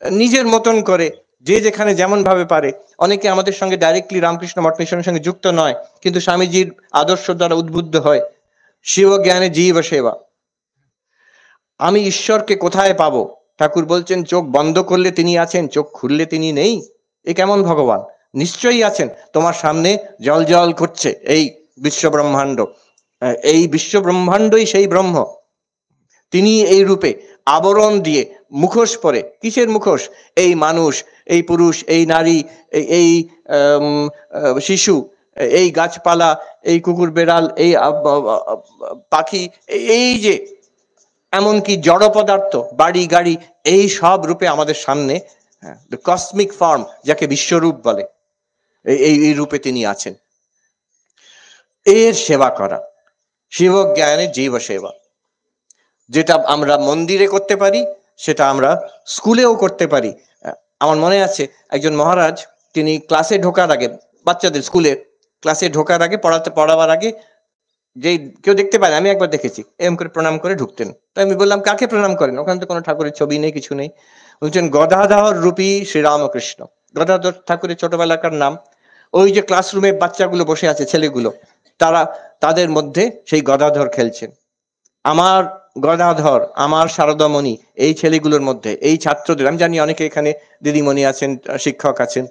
A: নিজের মতন করে, যে যেখানে যেমন ভাবে পারে। অনেকে আমাদের সঙ্গে ডাইরেক্টলি রামকৃষ্ণ মঠ মিশনের সঙ্গে যুক্ত নয়, কিন্তু স্বামীজির আদর্শ দ্বারা উদ্বুদ্ধ হয়। শিব জ্ঞানে জীব সেবা। আমি ঈশ্বরকে কোথায় পাবো? ঠাকুর বলছেন চোখ বন্ধ করলে তিনি আছেন, চোখ খুললে তিনি নেই। এ কেমন ভগবান? নিশ্চয়ই আছেন, তোমার সামনে জল জল করছে এই বিশ্ব ব্রহ্মাণ্ড। এই বিশ্ব ব্রহ্মাণ্ডই সেই ব্রহ্ম। তিনি এই রূপে আবরণ দিয়ে, মুখোশ পরে। কিসের মুখোশ? এই মানুষ, এই পুরুষ, এই নারী, এই শিশু, এই গাছপালা, এই কুকুর বেড়াল, এই পাখি, এই যে এমনকি জড় পদার্থ, বাড়ি গাড়ি, এই সব রূপে আমাদের সামনে, কসমিক ফর্ম যাকে বিশ্বরূপ বলে, এই রূপে তিনি আছেন। এর সেবা করা, শিব জ্ঞানে জীব সেবা, যেটা আমরা মন্দিরে করতে পারি, সেটা আমরা স্কুলেও করতে পারি। আমার মনে আছে একজন মহারাজ, তিনি ক্লাসে ঢোকার আগে, বাচ্চাদের স্কুলে ক্লাসে ঢোকার আগে, পড়াবার আগে, যে কেউ দেখতে পারে, আমি একবার দেখেছি, এরকম করে প্রণাম করে ঢুকতেন। তো আমি বললাম কাকে প্রণাম করেন? ওখানে তো কোনো ঠাকুরের ছবি নেই, কিছু নেই। বলছেন গদাধর রূপী শ্রীরামকৃষ্ণ। গদাধর ঠাকুরের ছোটবেলাকার নাম। ওই যে ক্লাসরুমে বাচ্চাগুলো বসে আছে, ছেলেগুলো, তাদের মধ্যে সেই গদাধর খেলছেন। আমার গদাধর, আমার শারদামণি, এই ছেলেগুলোর মধ্যে, এই ছাত্রদের, আমি জানি অনেকে এখানে দিদিমণি আছেন, শিক্ষক আছেন,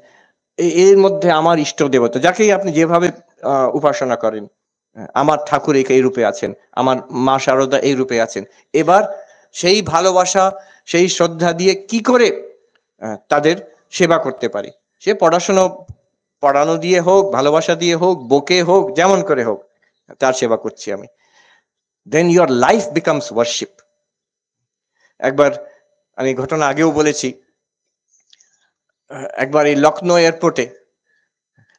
A: এর মধ্যে আমার ইষ্ট দেবতা, যাকেই আপনি যেভাবে উপাসনা করেন, আমার ঠাকুর এই রূপে আছেন, আমার মা শারদা এই রূপে আছেন। এবার সেই ভালোবাসা, সেই শ্রদ্ধা দিয়ে কি করে তাদের সেবা করতে পারি? সে পড়ানো দিয়ে হোক, ভালোবাসা দিয়ে হোক, বকে হোক, যেমন করে হোক, তার সেবা করছি আমি। then your life becomes worship. একবার আমি ঘটনা আগেও বলেছি, একবার এই লখনৌ এয়ারপোর্টে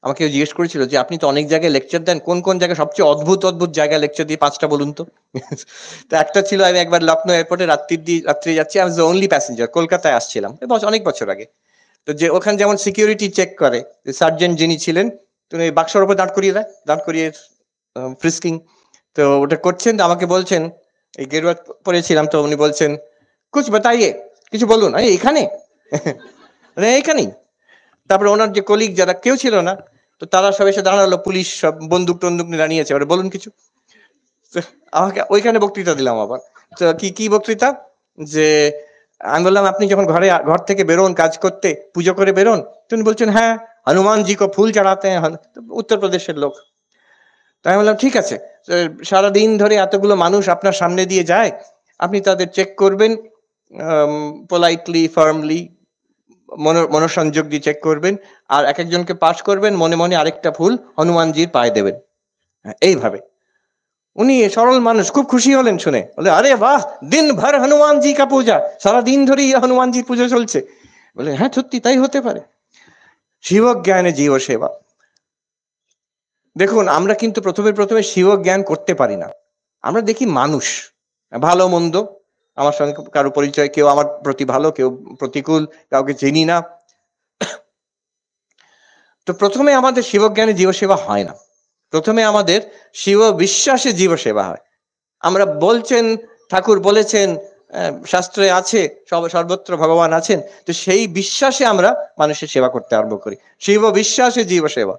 A: আমাকে জিজ্ঞেস করেছিল যে আপনি তো অনেক জায়গায় লেকচার দেন, কোন কোন জায়গায় সবচেয়ে অদ্ভুত অদ্ভুত জায়গায় লেকচার দিয়ে 5টা বলুন তো। তো একটা ছিল, আমি একবার লখনৌ এয়ারপোর্টে রাত্রে যাচ্ছি, আমি অনলি প্যাসেঞ্জার, কলকাতায় আসছিলাম অনেক বছর আগে। তো যে ওখানে যেমন সিকিউরিটি চেক করে, সার্জেন্ট যিনি ছিলেন, তিনি বাক্সর উপর দাঁড় করিয়ে ফ্রিস্কিং। তো ওটা করছেন, আমাকে বলছেন, এই গেরুয়া পরেছিলাম, তো উনি বলছেন কুছ বাতাইয়ে, কিছু বলুন। এখানে এইখানেই। তারপরে ওনার যে কলিগ যারা, কেউ ছিল না, তো তারা সব এসে দাঁড়ালো, পুলিশ সব বন্দুক টন্দুক নিয়ে দাঁড়িয়েছে, ওরা বলুন কিছু। আমাকে ওইখানে বক্তৃতা দিলাম আবার। তো কি বক্তৃতা? যে আমি বললাম আপনি যখন ঘর থেকে বেরোন কাজ করতে, পুজো করে বেরোন, তিনি বলছেন হ্যাঁ হনুমানজি কো ফুল চড়াতে হ্যাঁ, উত্তরপ্রদেশের লোক। তাই আমি বললাম ঠিক আছে, সারাদিন ধরে এতগুলো মানুষ আপনার সামনে দিয়ে যায়, আপনি তাদের চেক করবেন, পোলাইটলি, ফার্মলি, মনোসংযোগ দিয়ে চেক করবেন, আর এক একজনকে পাস করবেন, মনে মনে আরেকটা ফুল হনুমানজির পায়ে দেবেন, এইভাবে। উনি সরল মানুষ, খুব খুশি হলেন শুনে, বলে আরে বাহ, দিন ভর হনুমানজি কা পূজা, সারাদিন ধরেই হনুমানজির পুজো চলছে। বলে হ্যাঁ সত্যি তাই হতে পারে। শিব জ্ঞানে জীব সেবা। দেখুন, আমরা কিন্তু প্রথমে শিব জ্ঞান করতে পারি না। আমরা দেখি মানুষ, ভালো মন্দ, আমার সঙ্গে কারো পরিচয়, কেউ আমার প্রতি ভালো, কেউ প্রতিকূল, কাউকে চিনি না। তো প্রথমে আমাদের শিব জ্ঞানে জীব সেবা হয় না, প্রথমে আমাদের শিব বিশ্বাসে জীব সেবা হয়। আমরা বলছেন, ঠাকুর বলেছেন, শাস্ত্রে আছে, সর্বত্র ভগবান আছেন, তো সেই বিশ্বাসে আমরা মানুষের সেবা করতে আরম্ভ করি। শিব বিশ্বাসে জীব সেবা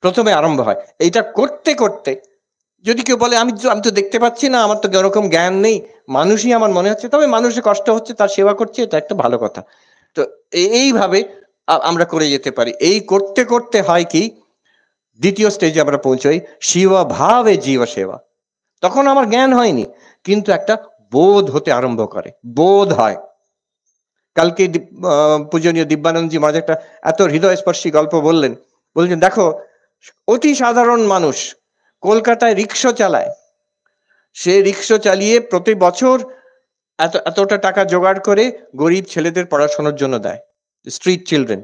A: প্রথমে আরম্ভ হয়। এইটা করতে করতে যদি কেউ বলে আমি তো দেখতে পাচ্ছি না, আমার তো এরকম জ্ঞান নেই, মানুষই আমার মনে হচ্ছে, তবে মানুষের কষ্ট হচ্ছে, তার সেবা করছে, এটা একটা ভালো কথা। তো এইভাবে আমরা করে যেতে পারি। এই করতে করতে হয় কি, দ্বিতীয় স্টেজে আমরা পৌঁছাই, শিব ভাবে জীব সেবা। তখন আমার জ্ঞান হয়নি, কিন্তু একটা বোধ হতে আরম্ভ করে, বোধ হয়। কালকে পূজনীয় দিব্যানন্দজি মহারাজ একটা এত হৃদয়স্পর্শী গল্প বললেন, বলছেন দেখো অতি সাধারণ মানুষ কলকাতায় রিক্সা চালায়, সে রিক্সা চালিয়ে প্রতি বছর এতটা টাকা জোগাড় করে গরিব ছেলেদের পড়াশোনার জন্য দেয়, স্ট্রিট চিলড্রেন।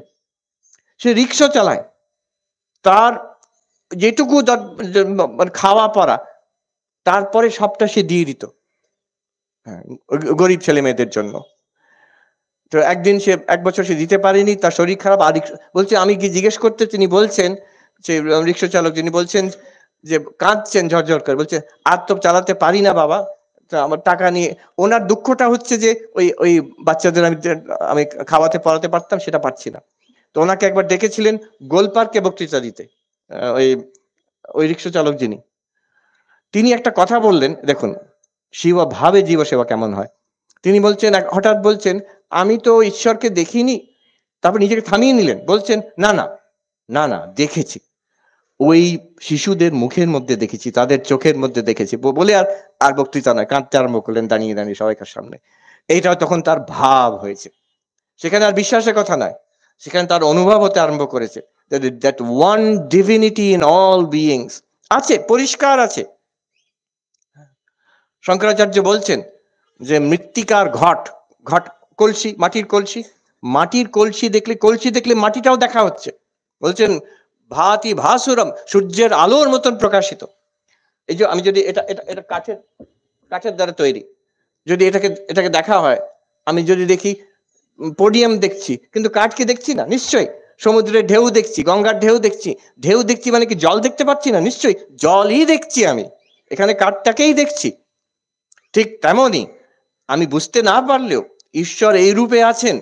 A: সে রিক্সা চালায়, তার যেটুকু খাওয়া পড়া তারপরে সবটা সে দিয়ে দিত গরিব ছেলে মেয়েদের জন্য। তো একদিন সে এক বছর সে দিতে পারেনি, তার শরীর খারাপ। আর বলছে আমি কি জিজ্ঞেস করতে, তিনি বলছেন যে রিক্সা চালক যিনি বলছেন যে কাঁদছেন ঝরঝর করে, বলছে আর তো চালাতে পারি না বাবা, আমার টাকা নিয়ে। ওনার দুঃখটা হচ্ছে যে ওই ওই বাচ্চাদের আমি খাওয়াতে পড়াতে পারতাম, সেটা পারছি না। তো ওনাকে একবার ডেকেছিলেন গোলপার্কে বক্তৃতা দিতে ওই ওই রিক্সা চালক যিনি, তিনি একটা কথা বললেন, দেখুন শিব ভাবে জীব সেবা কেমন হয়। তিনি বলছেন, হঠাৎ বলছেন আমি তো ঈশ্বরকে দেখিনি। তারপর নিজেকে থামিয়ে নিলেন, বলছেন না না না না দেখেছি, ওই শিশুদের মুখের মধ্যে দেখেছি, তাদের চোখের মধ্যে দেখেছি বলে আর বক্তৃতা নয়, কাঁদতে আরম্ভ করলেন দাঁড়িয়ে দাঁড়িয়ে সবাইকার সামনে। এইটাও তখন তার ভাব হয়েছে, সেখানে আর বিশ্বাসের কথা নয়, সেখানে তার অনুভব হতে আরম্ভ করেছে that one divinity in all beings আছে, পরিষ্কার আছে। শঙ্করাচার্য বলছেন যে মৃত্তিকার ঘট, ঘট কলসি, মাটির কলসি, মাটির কলসি দেখলে, কলসি দেখলে মাটিটাও দেখা হচ্ছে। বলছেন ভাতি ভাসুরম, সূর্যের আলোর মতন প্রকাশিত। এই যে আমি যদি এটা এটা এটা কাঠের কাঠের দ্বারা তৈরি, যদি এটাকে দেখা হয়, আমি যদি দেখি পোডিয়াম দেখছি কিন্তু কাঠকে দেখছি না, নিশ্চয়ই সমুদ্রের ঢেউ দেখছি, গঙ্গার ঢেউ দেখছি, ঢেউ দেখছি মানে কি জল দেখতে পাচ্ছি না, নিশ্চয়ই জলই দেখছি, আমি এখানে কাঠটাকেই দেখছি। ঠিক তেমনই আমি বুঝতে না পারলেও ঈশ্বর এই রূপে আছেন,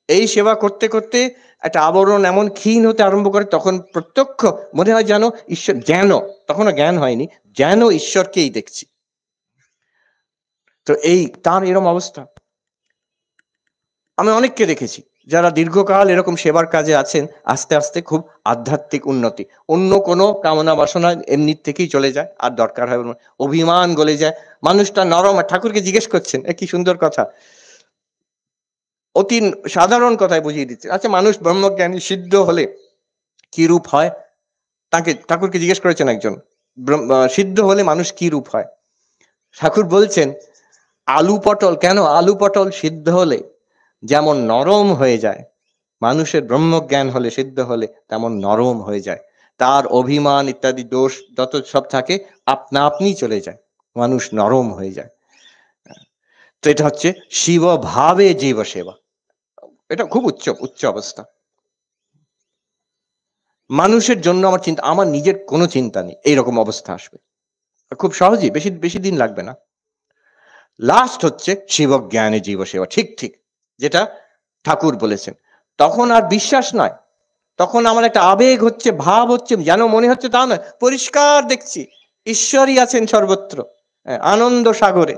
A: এই সেবা করতে করতে একটা আবরণ এমন ক্ষীণ হতে আরম্ভ করে, তখন প্রত্যক্ষ মনে হয় যেন ঈশ্বর, যেন তখনও জ্ঞান হয়নি, যেন ঈশ্বরকেই দেখছি। তো এই তার এরকম অবস্থা আমি অনেককে দেখেছি যারা দীর্ঘকাল এরকম সেবার কাজে আছেন, আস্তে আস্তে খুব আধ্যাত্মিক উন্নতি, অন্য কোনো কামনা বাসনা এমনি থেকেই চলে যায়, আর দরকার হয় অভিমান গলে যায়, মানুষটা নরম। ঠাকুরকে জিজ্ঞেস করছেন, কি সুন্দর কথা, অতি সাধারণ কথায় বুঝিয়ে দিচ্ছে। আচ্ছা মানুষ ব্রহ্মজ্ঞানী সিদ্ধ হলে কি রূপ হয়? তাকে ঠাকুরকে জিজ্ঞেস করেছেন একজন, সিদ্ধ হলে মানুষ কি রূপ হয়? ঠাকুর বলছেন আলু পটল, কেন আলু পটল সিদ্ধ হলে যেমন নরম হয়ে যায়, মানুষের ব্রহ্মজ্ঞান হলে, সিদ্ধ হলে তেমন নরম হয়ে যায়, তার অভিমান ইত্যাদি দোষ যত সব থাকে আপনা আপনি চলে যায়, মানুষ নরম হয়ে যায়। তো এটা হচ্ছে শিব ভাবে জীব সেবা, এটা খুব উচ্চ উচ্চ অবস্থা। মানুষের জন্য আমার চিন্তা, আমার নিজের কোনো চিন্তা নেই, এইরকম অবস্থা আসবে খুব সহজেই, বেশি বেশি দিন লাগবে না। লাস্ট হচ্ছে শিব জ্ঞানে জীব সেবা, ঠিক ঠিক যেটা ঠাকুর বলেছেন। তখন আর বিশ্বাস নয়, তখন আমার একটা আবেগ হচ্ছে, ভাব হচ্ছে, যেন মনে হচ্ছে তা নয়, পরিষ্কার দেখছি ঈশ্বরই আছেন সর্বত্র, আনন্দ সাগরে,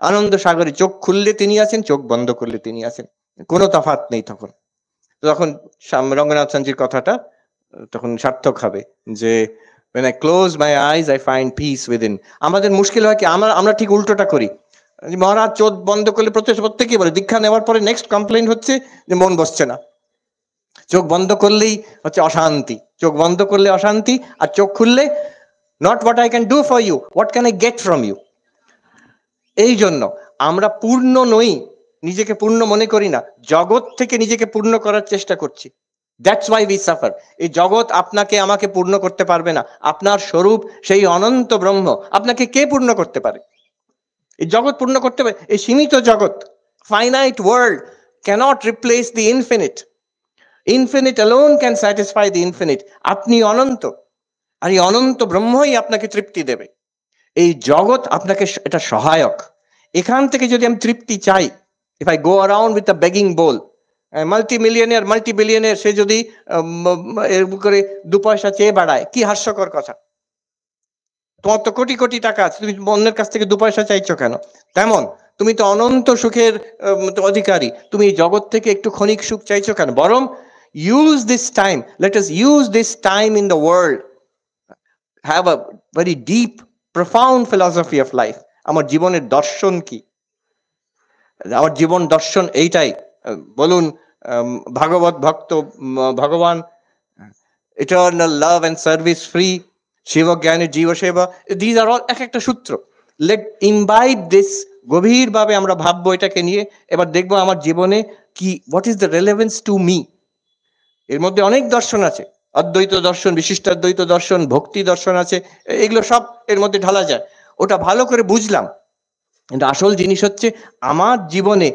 A: আনন্দ সাগরে চোখ খুললে তিনি আছেন, চোখ বন্ধ করলে তিনি আছেন, কোনো তফাৎ নেই তখন। তখন রঙ্গনাথ সানজির কথাটা তখন সার্থক হবে যে when I close my eyes I find peace within। আমাদের মুশকিল হয় কি, আমরা ঠিক উল্টোটা করি। মহারাজ চোখ বন্ধ করলে প্রত্যেকেই বলে, দীক্ষা নেওয়ার পরে নেক্সট কমপ্লেইন হচ্ছে যে মন বসছে না, চোখ বন্ধ করলেই হচ্ছে অশান্তি, চোখ বন্ধ করলে অশান্তি, আর চোখ খুললে not what I can do for you, what can I get from you। এই জন্য আমরা পূর্ণ নই, নিজেকে পূর্ণ মনে করি না, জগৎ থেকে নিজেকে পূর্ণ করার চেষ্টা করছি। That's why we suffer. এই জগৎ আপনাকে আমাকে পূর্ণ করতে পারবে না, আপনার স্বরূপ সেই অনন্ত ব্রহ্ম, আপনাকে কে পূর্ণ করতে পারে? এই জগৎ পূর্ণ করতে পারে? এই সীমিত জগৎ, finite world cannot replace the infinite. Infinite alone can satisfy the infinite. আপনি অনন্ত, আর এই অনন্ত ব্রহ্মই আপনাকে তৃপ্তি দেবে। এই জগৎ আপনাকে এটা সহায়ক। এখান থেকে যদি আমি তৃপ্তি চাই, if I go around with a begging bowl, multimillionaire multibillionaire সে যদি করে 2 পয়সা চেয়ে বাড়ায়, কি হাস্যকর কথা। তোমার তো কোটি কোটি টাকা আছে, তুমি অন্যের কাছ থেকে 2 পয়সা চাইছো কেন? তেমন তুমি তো অনন্ত সুখের অধিকারী, তুমি এই জগৎ থেকে একটু ক্ষণিক সুখ চাইছো কেন? বরং use this time, let us use this time in the world, have a very deep profound philosophy of life. আমার জীবনের দর্শন কি? আমার জীবন দর্শন এইটাই। বলুন ভাগবত ভক্ত ভগবান, eternal love and service free, Shiva জ্ঞানী জীব সেবা, these are all এক একটা সূত্র। লেট ইমবাইব দিস, গভীরভাবে আমরা ভাববো এটাকে নিয়ে, এবার দেখবো আমার জীবনে কি, what is the relevance to me. এর মধ্যে অনেক দর্শন আছে, অদ্বৈত দর্শন, বিশিষ্টাদ্বৈত দর্শন, ভক্তি দর্শন আছে, এগুলো সব এর মধ্যে ঢালা যায়। ওটা ভালো করে বুঝলাম, কিন্তু আসল জিনিস হচ্ছে আমার জীবনে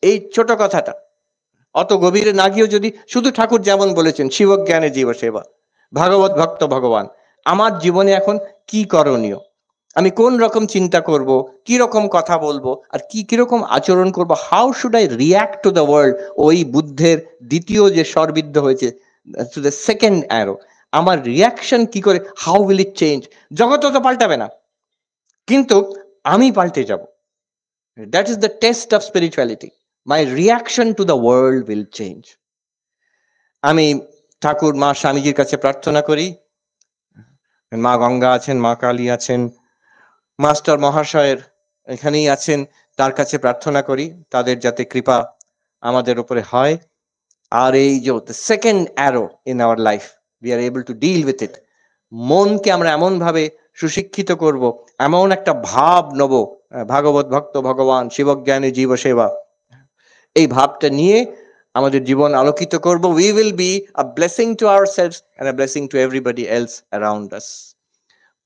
A: এই ছোট কথাটা, অত গভীরে না গিয়েও যদি শুধু ঠাকুর যেমন বলেছেন শিবজ্ঞানে জীব সেবা, ভাগবত ভক্ত ভগবান, আমার জীবনে এখন কি করণীয়, আমি কোন রকম চিন্তা করব, কি রকম কথা বলবো, আর কি কিরকম আচরণ করব, how should I react to the world. ওই বুদ্ধের দ্বিতীয় যে স্বরবিদ্ধ হয়েছে, টু দ্য সেকেন্ড অ্যারো, আমার রিয়াকশন কি করে, হাউ উইল ইট চেঞ্জ। জগৎ তো পাল্টাবে না, কিন্তু আমি পাল্টে যাব। That is the test of spirituality. My reaction to the world will change. আমি ঠাকুর মা স্বামীজির কাছে প্রার্থনা করি, মা গঙ্গা আছেন, মা কালী আছেন, মাস্টার মহাশয়ের এখানেই আছেন, তার কাছে প্রার্থনা করি তাদের যাতে কৃপা আমাদের উপরে হয়। আর এই যে second arrow in our life, we are able to deal with it. মনকে আমরা এমন ভাবে সুশিক্ষিত করব, এমন একটা ভাব নেব, ভাগবত ভক্ত ভগবান, শিবজ্ঞানী জীব সেবা, এই ভাবটা নিয়ে আমাদের জীবন আলোকিত করব। We will be a blessing to ourselves and a blessing to everybody else around us.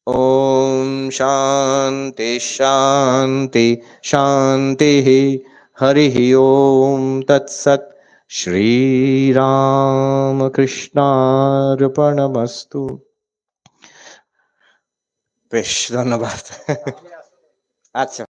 A: Om शांति शांति शांति। हरि ओम तत्सत। श्री राम कृष्णार्पणमस्तु। বেশ ধন্যবাদ। আচ্ছা।